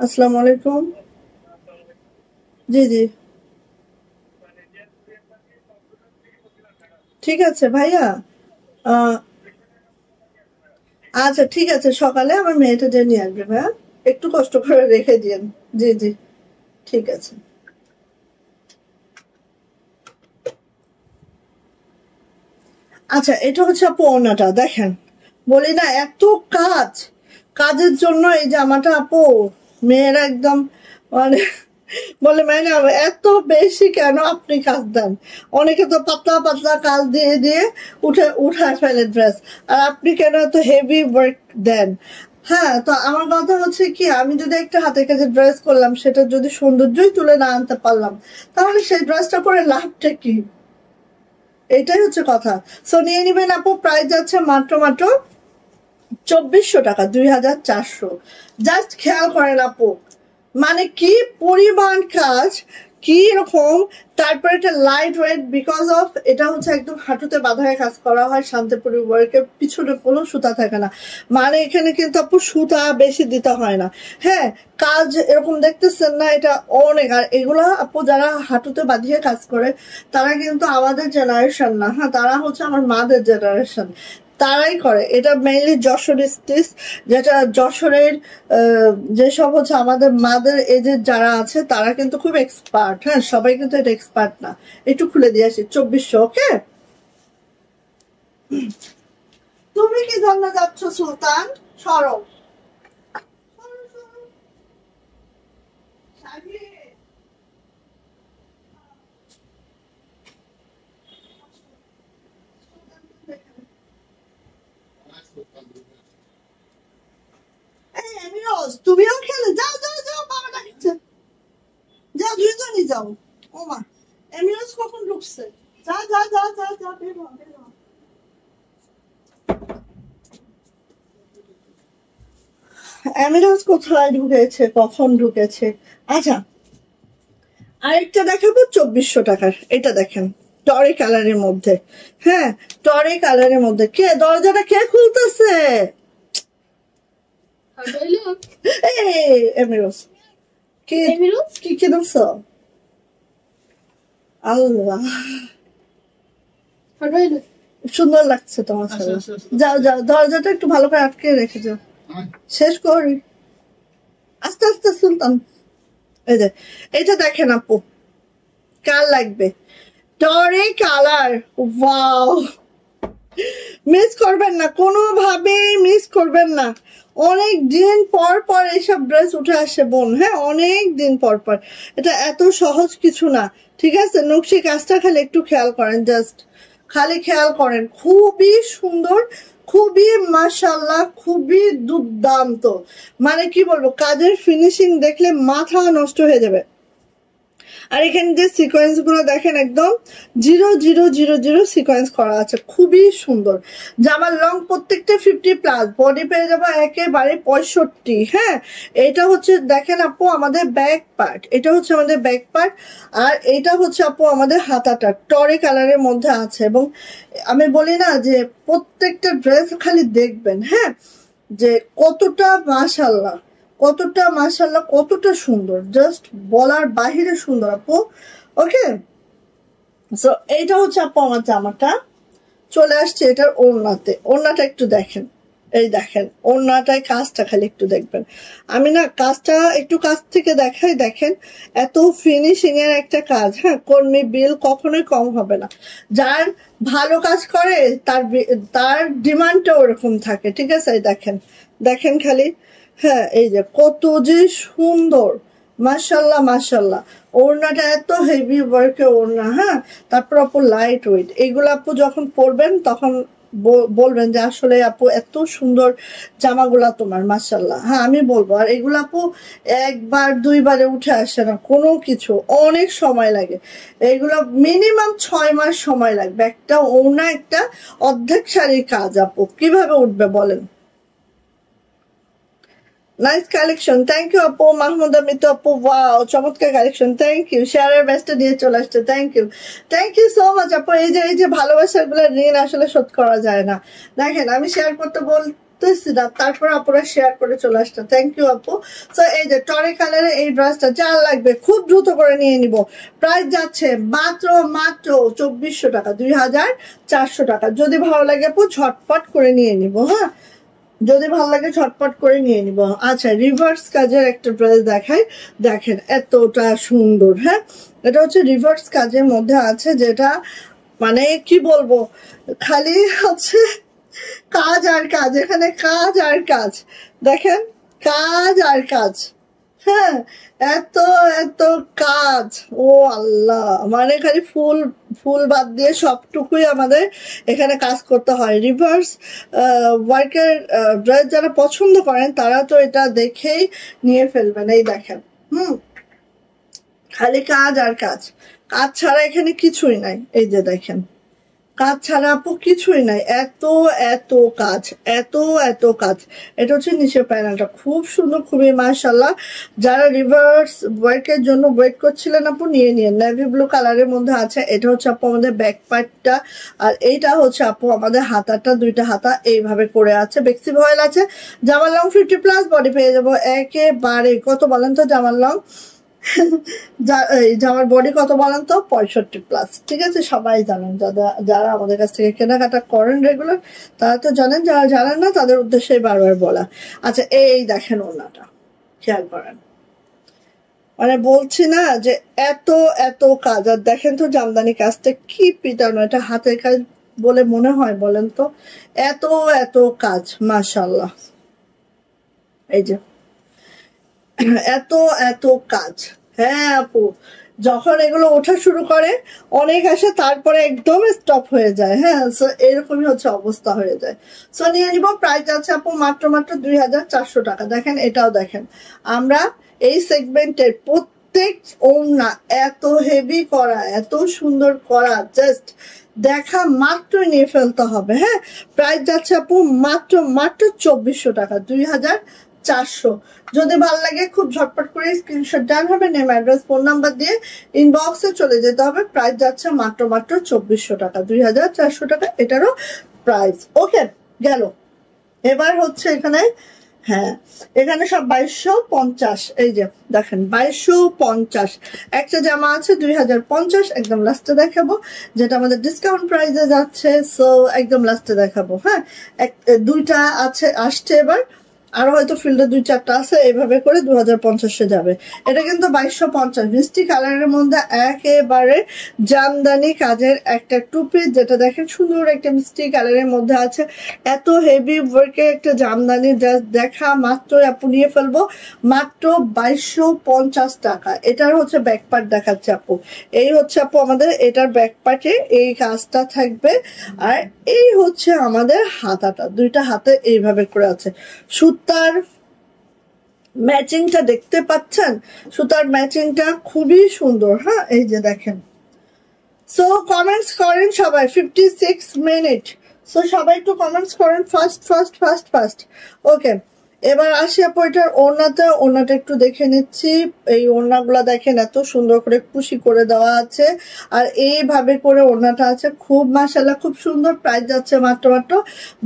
আসসালামু আলাইকুম। জি জি ঠিক আছে ভাইয়া। আহ আচ্ছা ঠিক আছে, সকালে আমার মেয়েটা যে নিয়ে আসবে ভাইয়া, একটু কষ্ট করে রেখে দিন। জি জি ঠিক আছে। আচ্ছা এটা হচ্ছে আপু ওড়নাটা দেখেন, বলি না এত কাজ, কাজের জন্য এই জামাটা আপু মেয়েরা একদম মানে বলে ম্যাডাম এত বেশি কেন আপনি কাজ দেন, অনেকে তো পাতলা পাতলা কাজ দিয়ে দিয়ে উঠায় ফেলে ড্রেস, আর আপনি কেন এত হেভি ওয়ার্ক দেন। হ্যাঁ, তো আমার কথা হচ্ছে কি, আমি যদি একটা হাতের কাছে ড্রেস করলাম সেটা যদি সৌন্দর্যই তুলে না আনতে পারলাম, তাহলে সেই ড্রেসটা পরে লাভটা কি, এটাই হচ্ছে কথা। সো নিয়ে নিবেন আপু, প্রাইস যাচ্ছে মাত্র মাত্র 2400 টাকা, 2400। জাস্ট খেয়াল করেন আপু, মানে কি পরিমাণ কাজ, কি রকম, তারপর এটা লাইট ওয়েট, বিকজ অফ এটা হচ্ছে একদম হাঁটুতে বাঁধায় কাজ করা হয় শান্তিপুরি ওয়ার্কের, পিছনে কোনো সুতা থাকে না, মানে এখানে কিন্তু আপু সুতা বেশি দিতে হয় না। হ্যাঁ, কাজ এরকম দেখতেছেন না, এটা অনেক। আর এগুলা আপু যারা হাঁটুতে বাঁধিয়ে কাজ করে তারা কিন্তু আমাদের জেনারেশন না, হ্যাঁ তারা হচ্ছে আমার মাদের জেনারেশন, তারাই করে এটা। মেইনলি যশোর স্টিচ, যেটা যশোরের যেসব হচ্ছে আমাদের মাদের এজের যারা আছে তারা কিন্তু খুব এক্সপার্ট। হ্যাঁ, সবাই কিন্তু এটা এক্সপার্ট না। একটু খুলে দিয়ে আসি, 2400। ওকে, তুমি কি জন্য যাচ্ছ সুলতান? সরব তুমিও খেলে যাও যাও যাও, বাবা ডাকছে, যাও দুইজনই যাও। ও মা, এমিরাজ কখন ঢুকছে? যা যা যা যা যা, বের হ বের হ। এমিরাজ কোথায় ঢুকেছে, কখন ঢুকেছে? আচ্ছা, আরেকটা দেখাবো 2400 টাকার, এটা দেখেন টরে কালারের মধ্যে। হ্যাঁ, টরে কালারের মধ্যে। কে দরজাটা কে খুলতেছে? এমিরাজ কি কি কিনছ? আল্লাহ সুন্দর লাগছে তোমার সাথে। যাও যাও, দরজাটা একটু ভালো করে আটকে রেখে যাও, শেষ করি আস্তে আস্তে সুলতান। এই যে এটা দেখেন আপু, কার লাগবে? টরে কালার, ওয়াও, মিস করবেন না, কোনোভাবেই মিস করবেন না। অনেক দিন পর পর এইসব ড্রেস উঠে আসে বোন, হ্যাঁ অনেক দিন পর পর। এটা এত সহজ কিছু না, ঠিক আছে? নকশি কাজটা খালি একটু খেয়াল করেন, জাস্ট খালি খেয়াল করেন, খুবই সুন্দর, খুবই মাশাআল্লাহ, খুবই দুর্দান্ত। মানে কি বলবো, কাজের ফিনিশিং দেখলে মাথা নষ্ট হয়ে যাবে। আর এখানে যে সিকোয়েন্স গুলো দেখেন, একদম 0000 সিকোয়েন্স করা আছে, খুবই সুন্দর। জামার লং প্রত্যেকটা 50+, বডি পেয়ে যাবো একেবারে 65। হ্যাঁ, এটা হচ্ছে দেখেন আপু আমাদের ব্যাক পার্ট, এটা হচ্ছে আমাদের ব্যাক পার্ট, আর এটা হচ্ছে আপু আমাদের হাতাটা টরে কালারের মধ্যে আছে। এবং আমি বলি না যে প্রত্যেকটা ড্রেস খালি দেখবেন, হ্যাঁ, যে কতটা মাশাআল্লাহ, কতটা মাশাআল্লাহ, কতটা সুন্দর, জাস্ট বলার বাহিরে সুন্দর আপু। ওকে, সো এইটা হচ্ছে আপু আমার জামাটা। চলে আসছে এটার ওড়নাতে, ওড়নাটা একটু দেখেন, এই দেখেন ওড়নাটায় কাজটা খালি একটু দেখবেন। আমি না কাজটা একটু কাছ থেকে দেখাই, দেখেন এত ফিনিশিং এর একটা কাজ। হ্যাঁ, কর্মী বিল কখনোই কম হবে না। যার ভালো কাজ করে তার ডিমান্ডটা ওরকম থাকে, ঠিক আছে? দেখেন দেখেন খালি, হ্যাঁ এই যে কত যে সুন্দর, মাশাল্লাহ মাশাল্লাহ। ওড়নাটা এত হেভি ওয়ার্কের ওড়না, হ্যাঁ, তারপর আপু লাইট ওয়েট। এইগুলো আপু যখন পরবেন তখন বলবেন যে আসলে আপু এত সুন্দর জামাগুলা তোমার, মাশাল্লাহ। হ্যাঁ আমি বলবো, আর এগুলো আপু একবার দুইবারে উঠে আসে না কোনো কিছু, অনেক সময় লাগে। এগুলো মিনিমাম 6 মাস সময় লাগবে একটা ওড়না, একটা অর্ধেক শাড়ির কাজ আপু কিভাবে উঠবে বলেন? নাইস কালেকশন, থ্যাংক ইউ আপু। মাহমুদা মিতু আপু, ওয়াও চমৎকার কালেকশন, থ্যাংক ইউ। শেয়ারের ব্যাচটা দিয়ে চলে আসছে, থ্যাংক ইউ সো মাচ আপু। এই যে ভালোবাসার গুলো ঋণ আসলে শোধ করা যায় না। দেখেন আমি শেয়ার করতে বলতেছি না, তারপর আপুরা শেয়ার করে চলে আসছে, থ্যাংক ইউ আপু। তো এই যে টরে কালারে এই ড্রেসটা যার লাগবে খুব দ্রুত করে নিয়ে নিব। প্রাইস যাচ্ছে মাত্র 2400 টাকা, 2400 টাকা। যদি ভালো লাগে আপু ঝটপট করে নিয়ে নিব, হ্যাঁ যদি ভালো লাগে ছটপট করে নিয়ে নিব। আচ্ছা, রিভার্স কাজের একটা ড্রেস দেখাই, দেখেন এতটা সুন্দর। হ্যাঁ, এটা হচ্ছে রিভার্স কাজের মধ্যে আছে, যেটা মানে কি বলবো, খালি হচ্ছে কাজ আর কাজ, এখানে কাজ আর কাজ, দেখেন কাজ আর কাজ। হ্যাঁ, এত এত কাজ, ও আল্লাহ, মানে খালি ফুল ফুল বাদ দিয়ে সবটুকুই আমাদের এখানে কাজ করতে হয়। রিভার্স ওয়ার্কের ড্রেস যারা পছন্দ করেন তারা তো এটা দেখেই নিয়ে ফেলবেন। এই দেখেন, খালি কাজ আর কাজ, কাজ ছাড়া এখানে কিছুই নাই। এই যে দেখেন, কাজ ছাড়া আপু কিছুই নাই, এত এত কাজ, এত এত কাজ। এটা হচ্ছে নিচের প্যানেলটা, খুব সুন্দর, খুবই মাশাআল্লাহ। যারা রিভার্স ওয়ার্কের জন্য ওয়েট করছিলেন আপু, নিয়ে নিয়ে নেভি ব্লু কালারের মধ্যে আছে। এটা হচ্ছে আপু আমাদের ব্যাক পার্টটা, আর এইটা হচ্ছে আপু আমাদের হাতাটা, দুইটা হাতা এইভাবে করে আছে, বেক্সি ভয়েল আছে। জামার লং 50+ বডি পেয়ে যাবো একেবারে। কত বলেন তো জামার লং? জামার বডি কত বলেন তো? 65+। ঠিক আছে, সবাই জানেন, যারা আমাদের কাছ থেকে কেনাকাটা করেন রেগুলার তারা তো জানেন, যারা জানেন না তাদের উদ্দেশ্যে বারবার বলা। আচ্ছা, এই দেখেন ওড়নাটা, খেয়াল করেন, মানে বলছি না যে এত এত কাজ। আর দেখেন তো জামদানি কাজটা কি পিটানো, এটা হাতের কাজ বলে মনে হয় বলেন তো? এত এত কাজ, মাশাআল্লাহ। এই যে এত এত কাজ। হ্যাঁ আপু, যখন এগুলো ওঠা শুরু করে অনেক আসে, তারপরে একদম স্টপ হয়ে যায়। হ্যাঁ, সো এরকমই হচ্ছে অবস্থা হয়ে যায়। সো নিয়ে নিব। প্রাইস আছে আপু মাত্র 2400 টাকা। দেখেন, এটাও দেখেন, আমরা এই সেগমেন্টের প্রত্যেক ওড়না এত হেভি করা, এত সুন্দর করা, জাস্ট দেখা মাত্রই নিয়ে ফেলতে হবে। হ্যাঁ, প্রাইস যাচ্ছে আপু মাত্র 2400 টাকা, 2400। যদি ভালো লাগে খুব ঝটপট করে স্ক্রিনশট ডান হবে, নেম, অ্যাড্রেস, ফোন নাম্বার দিয়ে ইনবক্সে চলে যেতে হবে। প্রাইস যাচ্ছে মাত্র 2400 টাকা, 2400 টাকা এটারও প্রাইস। ওকে, গেল। এবার হচ্ছে এখানে, হ্যাঁ এখানে সব 2250। এই যে দেখেন 2250। একটা জামা আছে 2050, একদম লাস্টে দেখাবো, যেটা আমাদের ডিসকাউন্ট প্রাইসে যাচ্ছে। সো একদম লাস্টে দেখাবো। হ্যাঁ, দুইটা আছে, আসছে এবার, আরো হয়তো ফিল্ডে 2-4টা আছে, এইভাবে করে 2050-এ যাবে। এটা কিন্তু 2250, মিষ্টি কালারের মধ্যে একেবারে জামদানি কাজের একটা টুপি, যেটা দেখেন সুন্দর একটা মিষ্টি কালারের মধ্যে আছে। এত হেভি ওয়ার্কের একটা জামদানি, জাস্ট দেখা মাত্রই আপু নিয়ে ফেলবো মাত্র 2250 টাকা। এটার হচ্ছে ব্যাক পার্ট দেখাচ্ছে আপু, এই হচ্ছে আপু আমাদের এটার ব্যাক পার্টে এই কাজটা থাকবে। আর এই হচ্ছে আমাদের হাতাটা, দুইটা হাতে এইভাবে করে আছে। সুতার ম্যাচিংটা দেখতে পাচ্ছেন, সুতার ম্যাচিংটা খুবই সুন্দর। হ্যাঁ, এই যে দেখেন। সো কমেন্টস করেন সবাই, 56 মিনিট। সো সবাই একটু কমেন্টস করেন ফাস্ট ফাস্ট ফাস্ট ফাস্ট। ওকে, এবার আসি আপু এটার ওড়নাটা। ওড়নাটা একটু দেখে নিচ্ছি। এই ওড়নাগুলা দেখেন এত সুন্দর করে কুশি করে দেওয়া আছে, আর এইভাবে করে ওড়নাটা আছে, খুব মাশাআল্লাহ, খুব সুন্দর। প্রাইস যাচ্ছে মাত্র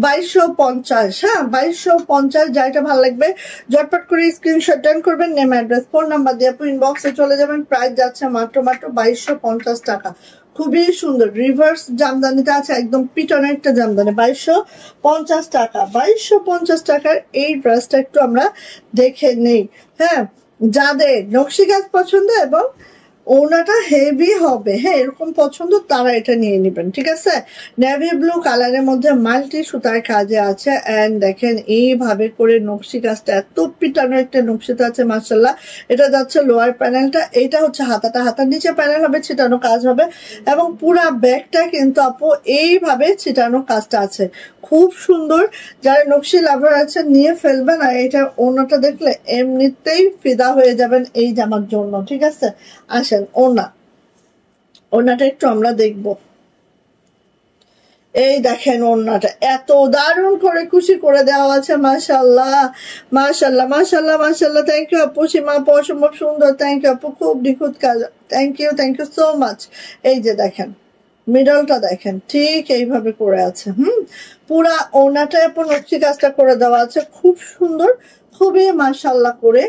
2250। হ্যাঁ, 2250। যাইটা ভালো লাগবে ঝটপট করে স্ক্রিনশট ডান করবেন, নেম, অ্যাড্রেস, ফোন নাম্বার দিয়ে আপু ইনবক্সে চলে যাবেন। প্রাইস যাচ্ছে মাত্র 2250 টাকা। খুবই সুন্দর রিভার্স জামদানিটা আছে, একদম পিটনের একটা জামদানি, 2250 টাকা। 2250 টাকার এই ড্রেসটা একটু আমরা দেখে নেই। হ্যাঁ, যাদের নকশি কাজ পছন্দ এবং ওনাটা হেভি হবে, হ্যাঁ এরকম পছন্দ, তারা এটা নিয়ে নেবেন। ঠিক আছে, নেভি ব্লু কালারের মধ্যে মাল্টি সুতার কাজে আছে। এন্ড দেখেন এইভাবে করে নকশি কাজটা, এত পিটানো একটা নকশিটা আছে মাশাআল্লাহ। এটা যাচ্ছে লোয়ার প্যানেলটা, এটা হচ্ছে হাতাটা, হাতার নিচে প্যানেল হবে, ছিটানো কাজ হবে, এবং পুরা ব্যাগটা কিন্তু আপু এইভাবে ছিটানো কাজটা আছে, খুব সুন্দর। যারা নকশি লাভার আছে নিয়ে ফেলবেন, আর এটা ওনাটা দেখলে এমনিতেই ফিদা হয়ে যাবেন এই জামার জন্য। ঠিক আছে, আসেন ওড়নাটা একটু আমরা দেখব। এই দেখেন ওড়নাটা এত দারুণ করে খুশি করে দেওয়া আছে, মাশাআল্লাহ মাশাআল্লাহ মাশাআল্লাহ মাশাআল্লাহ। থ্যাংক ইউ আপু, সীমা আপু অসম্ভব সুন্দর, থ্যাংক ইউ আপু, খুব নিখুঁত কাজ, থ্যাংক ইউ সো মাচ। এই যে দেখেন মিডলটা দেখেন ঠিক এইভাবে করে আছে। পুরা ওড়নাটায় আপু নকশি কাজটা করে দেওয়া আছে, খুব সুন্দর, খুবই মাশাআল্লাহ করে।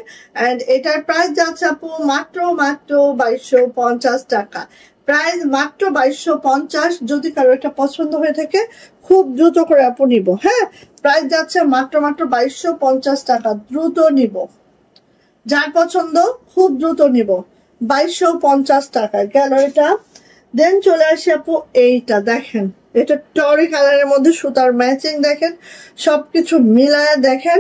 এন্ড এটার প্রাইস যাচ্ছে আপু মাত্র 2250 টাকা। প্রাইস মাত্র 2250। যদি কারো একটা পছন্দ হয়ে থাকে খুব দ্রুত করে আপু নিব। হ্যাঁ, প্রাইস যাচ্ছে মাত্র 2250 টাকা, দ্রুত নিব, যার পছন্দ খুব দ্রুত নিব। 2250 টাকা গেল এটা। দেন চলে আসি আপু এইটা দেখেন, এটা টরি কালারের মধ্যে সুতার ম্যাচিং দেখেন, সবকিছু মিলায় দেখেন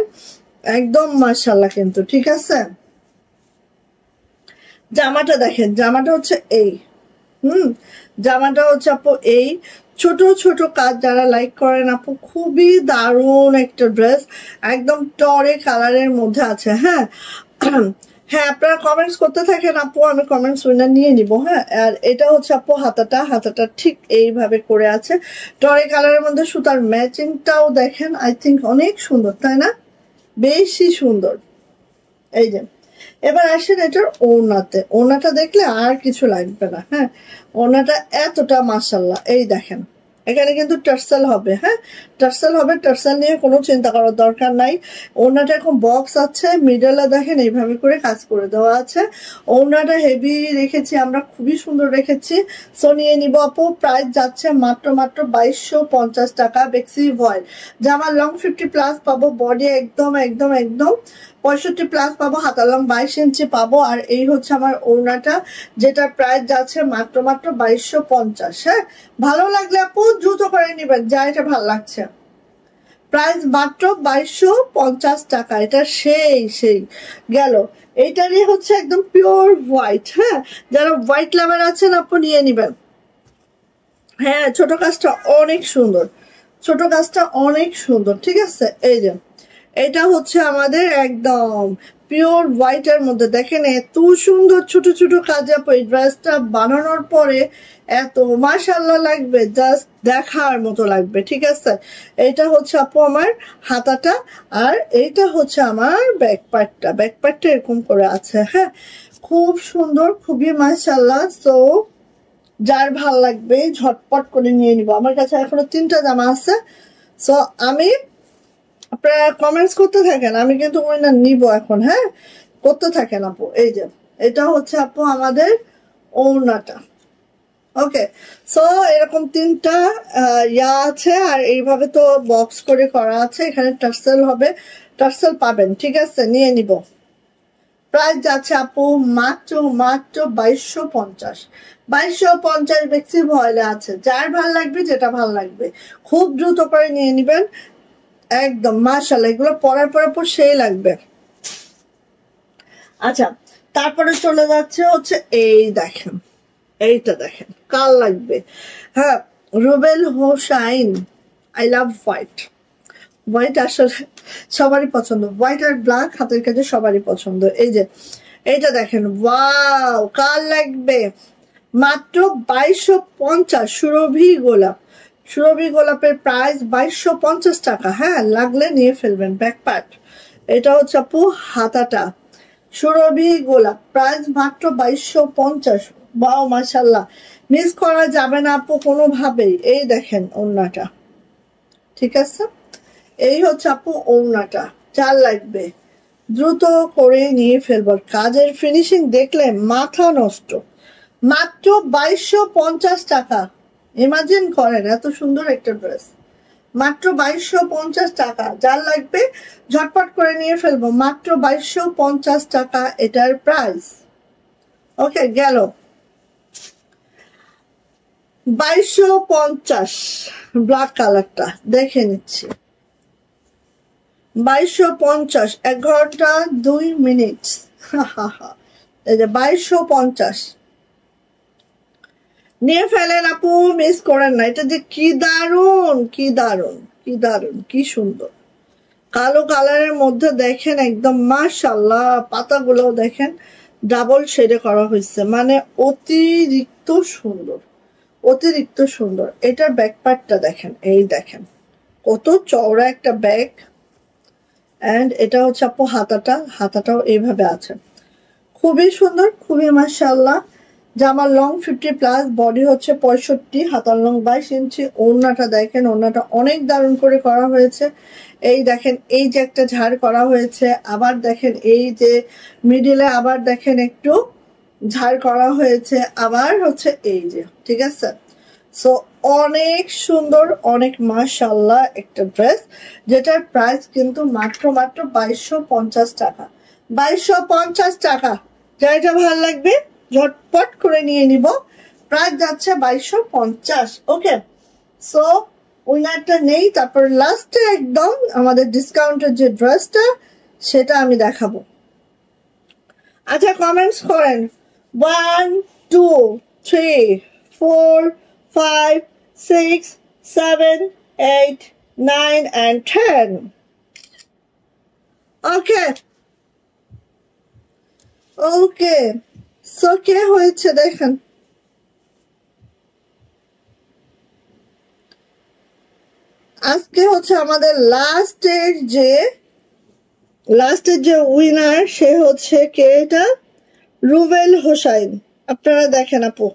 একদম মাশাআল্লাহ কিন্তু ঠিক আছে। জামাটা দেখেন, জামাটা হচ্ছে এই জামাটা হচ্ছে আপু এই ছোট ছোট কাজ যারা লাইক করেন আপু, খুবই দারুণ একটা ড্রেস, একদম টরে কালারের মধ্যে আছে। হ্যাঁ হ্যাঁ, আপনারা কমেন্টস করতে থাকেন আপু, আমি কমেন্টস উইনার নিয়ে নিব। হ্যাঁ, আর এটা হচ্ছে আপু হাতাটা ঠিক এইভাবে করে আছে টরে কালারের মধ্যে, সুতার ম্যাচিংটাও দেখেন আই থিঙ্ক অনেক সুন্দর, তাই না? বেশি সুন্দর। এই যে এবার আসেন এটার ওড়নাতে, ওড়নাটা দেখলে আর কিছু লাগবে না। হ্যাঁ, ওড়নাটা এতটা মাশাআল্লাহ, এই দেখেন এখানে কিন্তু টার্সেল হবে। হ্যাঁ, টার্সেল হবে, টার্সেল নিয়ে কোনো চিন্তা করার দরকার নাই। ওড়নাটা এখন বক্স আছে, মিডলে দেখেন এইভাবে করে কাজ করে দেওয়া আছে। ওড়নাটা হেভি রেখেছি আমরা, খুবই সুন্দর রেখেছি। সো নিয়ে নিব আপু, প্রাইস যাচ্ছে মাত্র 2250 টাকা। বেক্সি ভয়েল জামা লং 50+ পাবো, বডি একদম একদম একদম 65+ পাবো, হাতা লং 22 ইঞ্চি পাবো। আর এই হচ্ছে আমার ওড়নাটা, যেটা প্রাইস যাচ্ছে মাত্র 2250। হ্যাঁ, ভালো লাগলে আপু দ্রুত করে নিবেন, যা এটা ভালো লাগছে। প্রাইস মাত্র 2250 টাকা, এটা সেই গেল। এইটারই হচ্ছে একদম পিওর হোয়াইট। হ্যাঁ, যারা হোয়াইট লাভার আছেন আপু নিয়ে নিবেন। হ্যাঁ, ছোট কাজটা অনেক সুন্দর, ছোট কাজটা অনেক সুন্দর ঠিক আছে। এই যে এটা হচ্ছে আমাদের একদম পিওর হোয়াইটের মধ্যে দেখেন এত সুন্দর ছোট ছোট কাজ আপু, এই ড্রেসটা বানানোর পরে এত মাশাআল্লাহ লাগবে, জাস্ট দেখার মতো লাগবে ঠিক আছে। এটা হচ্ছে আপু আমার হাতাটা, আর এইটা হচ্ছে আমার ব্যাক পার্টটা এরকম করে আছে। হ্যাঁ, খুব সুন্দর, খুবই মাশাআল্লাহ। সো যার ভাল লাগবে ঝটপট করে নিয়ে নিব, আমার কাছে এখনো 3টা জামা আছে। সো আমি আপনারা কমেন্টস করতে থাকেন, আমি কিন্তু উইনার নিব এখন। হ্যাঁ, করতে থাকেন আপু। এই যে এটা হচ্ছে আপু আমাদের ওড়নাটা। ওকে, সো এরকম 3টা ইয়া আছে, আর এইভাবে তো বক্স করে করা আছে, এখানে টার্সেল হবে, টার্সেল পাবেন ঠিক আছে। নিয়ে নিব, প্রাইস যাচ্ছে আপু মাত্র 2250। 2250 বেক্সি ভয়েলে আছে, যার ভাল লাগবে যেটা ভাল লাগবে খুব দ্রুত করে নিয়ে নিবেন একদম। মাশাআল্লাহ, এগুলো পরার পর সেই লাগবে। আচ্ছা, তারপরে চলে যাচ্ছে হচ্ছে এই দেখেন, এইটা দেখেন কাল লাগবে। হ্যাঁ, Rubel Hossain, I love white. White আসলে সবারই পছন্দ, হোয়াইট আর ব্ল্যাক হাতের কাছে সবারই পছন্দ। এই যে এইটা দেখেন, ওয়াও কাল লাগবে মাত্র 2250। সুরভি গোলাপের প্রাইস 2250 টাকা। হ্যাঁ, লাগলে নিয়ে ফেলবেন। ব্যাক পার্ট এটা হচ্ছে আপু হাতাটা, সুরভি গোলাপ প্রাইস মাত্র 2250। ওয়াও মাশাআল্লাহ, মিস করা যাবে না আপু কোনোভাবেই। এই দেখেন ওড়নাটা ঠিক আছে, এই হচ্ছে আপু ওড়নাটা, চার লাগবে দ্রুত করে নিয়ে ফেলবো। কাজের ফিনিশিং দেখলে মাথা নষ্ট। মাত্র 2250 টাকা, ইমাজিন করেন এত সুন্দর একটা ড্রেস, মাত্র 2250 টাকা। যার লাগবে ঝটপট করে নিয়ে ফেলবো, মাত্র 2250 টাকা এটার প্রাইস। ওকে, গেল 2250। ব্ল্যাক কালারটা দেখে নিচ্ছি, 2250, 1 ঘন্টা 2 মিনিট। এই যে 2250 নিয়ে ফেলেন আপু, মিস করেন না। এটা যে কি দারুন, কি দারুন, কি দারুন, কি সুন্দর কালো কালারের মধ্যে দেখেন একদম মাশাআল্লাহ। পাতাগুলো দেখেন ডাবল শেডে করা হয়েছে, মানে অতিরিক্ত সুন্দর, অতিরিক্ত সুন্দর। এটার ব্যাক পার্টটা দেখেন, এই দেখেন কত চওড়া একটা ব্যাগ। এন্ড এটা হচ্ছে আপু হাতাটাও এইভাবে আছে, খুবই সুন্দর, খুবই মাশাআল্লাহ। জামার লং 50+, বডি হচ্ছে 65, হাতার লং 22 ইঞ্চি। ওড়নাটা দেখেন, ওড়নাটা অনেক দারুণ করে করা হয়েছে। এই দেখেন, এই যে একটা ঝাড় করা হয়েছে, আবার দেখেন এই যে মিডিলে আবার দেখেন একটু ঝাড় করা হয়েছে, আবার হচ্ছে এই যে ঠিক আছে। সো অনেক সুন্দর, অনেক মাশাআল্লাহ একটা ড্রেস, যেটার প্রাইস কিন্তু মাত্র 2250 টাকা। 2250 টাকা, যেটা ভালো লাগবে ঝটপট করে নিয়ে নিব। প্রাইস যাচ্ছে 2250। ওকে, সো উইনারটা নেই, তারপর লাস্টে একদম আমাদের ডিসকাউন্টের যে ড্রেসটা সেটা আমি দেখাবো। আচ্ছা, কমেন্টস করেন 1 2 3 4 5 6 7 8 9 and 10। ওকে ওকে, সো কে হয়েছে দেখেন। আজকে হচ্ছে আমাদের লাস্টের যে উইনার, সে হচ্ছে কে? এটা রুবেল হোসাইন। আপনারা দেখেন আপু,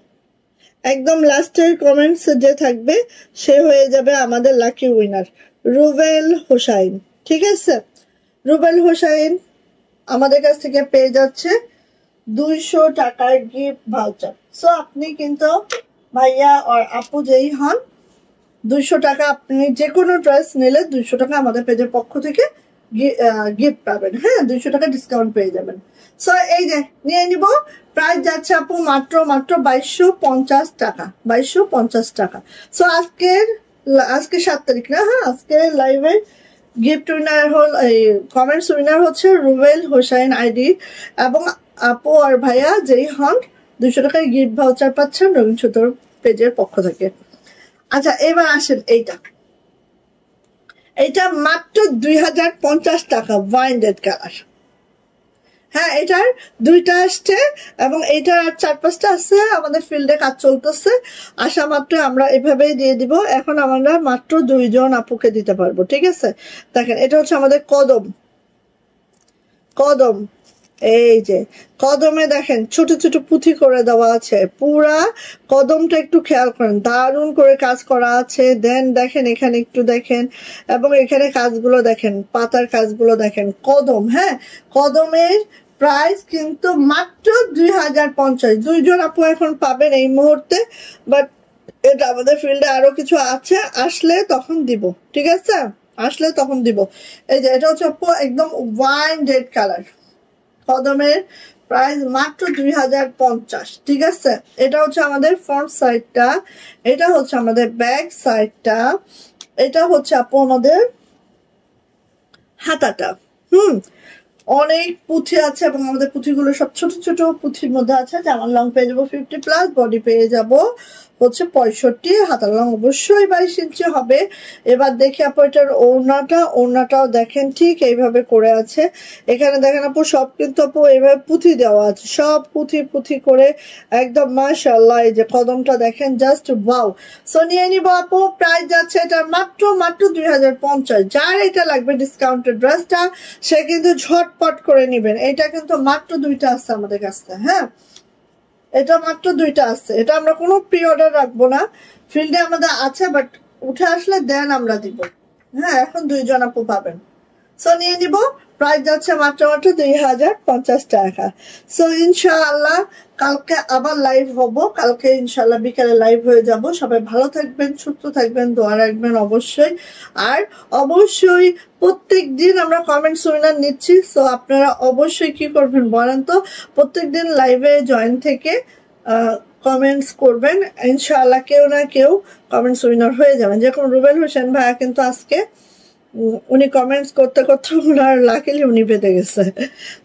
একদম লাস্টের কমেন্টস যে থাকবে সে হয়ে যাবে আমাদের লাকি উইনার, রুবেল হোসাইন। ঠিক আছে, রুবেল হোসাইন আমাদের কাছ থেকে পেয়ে যাচ্ছে 200 টাকার গিফট ভাউচার। সো আপনি কিন্তু ভাইয়া আর আপু যেই হন, 200 টাকা আপনি যে কোনো ড্রেস নিলে 200 টাকা আমাদের পেজের পক্ষ থেকে গিফট পাবেন। হ্যাঁ, 200 টাকা ডিসকাউন্ট পেয়ে যাবেন। সো এই যে নিয়ে নিব। প্রাইস যাচ্ছে আপু মাত্র 2250 টাকা, 2250 টাকা। সো আজকে 7 তারিখ না? হ্যাঁ, আজকে লাইভে গিফট উইনার কমেন্টস উইনার হচ্ছে রুবেল হোসাইন আইডি, এবং আপু আর ভাইয়া যেই হন 200 টাকায় গিফট ভাউচার পাচ্ছেন রবীন্দ্র সুতোর পেজের পক্ষ থেকে। আচ্ছা, এবার আসেন এইটা মাত্র 2050 টাকা, ওয়াইন্ডেড কালার। হ্যাঁ, এটার 2টা আসছে এবং এইটার আর 4-5টা আছে। আমাদের ফিল্ডে কাজ চলতেছে, আসা মাত্র আমরা এভাবেই দিয়ে দিব। এখন আমরা মাত্র 2 জন আপুকে দিতে পারবো। ঠিক আছে, দেখেন এটা হচ্ছে আমাদের কদম। এই যে কদমে দেখেন ছোট ছোট পুঁথি করে দেওয়া আছে। পুরা কদমটা একটু খেয়াল করেন, দারুণ করে কাজ করা আছে। দেন দেখেন এখানে একটু দেখেন, এবং এখানে কাজগুলো দেখেন, পাতার কাজগুলো দেখেন। কদম, হ্যাঁ, কদমের প্রাইস কিন্তু মাত্র 2050। 2 জন আপু এখন পাবেন এই মুহূর্তে, বাট এটা আমাদের ফিল্ডে আরো কিছু আছে, আসলে তখন দিব। ঠিক আছে, আসলে তখন দিব। এই যে এটা হচ্ছে আপু একদম ওয়াইন রেড কালার, কদমের প্রাইস মাত্র 2050। ঠিক আছে, এটা হচ্ছে আমাদের ফ্রন্ট সাইডটা, এটা হচ্ছে আমাদের ব্যাক সাইডটা, এটা হচ্ছে আপু আমাদের হাতাটা। অনেক পুঁথি আছে এবং আমাদের পুঁথিগুলো সব ছোট ছোট পুঁথির মধ্যে আছে। যেমন লং পেয়ে যাবো 50+, বডি পেয়ে যাবো হচ্ছে 65, হাতার লং অবশ্যই 22 ইঞ্চি হবে। এবার দেখি আপু এটার ওড়নাটাও দেখেন ঠিক এইভাবে করে আছে। এখানে দেখেন আপু সব কিন্তু আপু এইভাবে পুঁথি দেওয়া আছে, সব পুঁথি করে একদম মাশাআল্লাহ। এই যে কদমটা দেখেন, জাস্ট ওয়াও। সো নিয়ে নিবো আপু, প্রাইস যাচ্ছে এটার মাত্র 2050। যার এটা লাগবে ডিসকাউন্টেড ড্রেসটা, সে কিন্তু ঝটপট করে নিবেন। এটা কিন্তু মাত্র 2টা আছে আমাদের কাছে। হ্যাঁ, এটা মাত্র 2টা আছে। এটা আমরা কোনো প্রি অর্ডার রাখবো না, ফিল্ডে আমাদের আছে, বাট উঠে আসলে দেন আমরা দিব। হ্যাঁ, এখন 2 জন আপু পাবেন। সো নিয়ে নিব, প্রাইস যাচ্ছে মাত্র 2050 টাকা। সো ইনশাআল্লাহ কালকে আবার লাইভ হব, কালকে ইনশাআল্লাহ বিকালে লাইভ হয়ে যাব। সবাই ভালো থাকবেন, সুস্থ থাকবেন, দোয়া রাখবেন অবশ্যই। আর অবশ্যই প্রত্যেক দিন আমরা কমেন্টস উইনার নিচ্ছি। সো আপনারা অবশ্যই কি করবেন বলেন তো, প্রত্যেক দিন লাইভে জয়েন থেকে কমেন্টস করবেন, ইনশাআল্লাহ কেউ না কেউ কমেন্টস উইনার হয়ে যাবেন। যেরকম রুবেল হোসেন ভাইয়া কিন্তু আজকে উনি কমেন্টস করতে করতে ওনার লাকিলি উনি পেতে গেছে।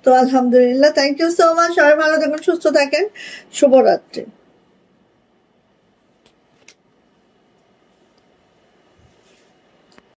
তো আলহামদুলিল্লাহ, থ্যাংক ইউ সো মাচ। সবাই ভালো থাকুন, সুস্থ থাকেন, শুভরাত্রি।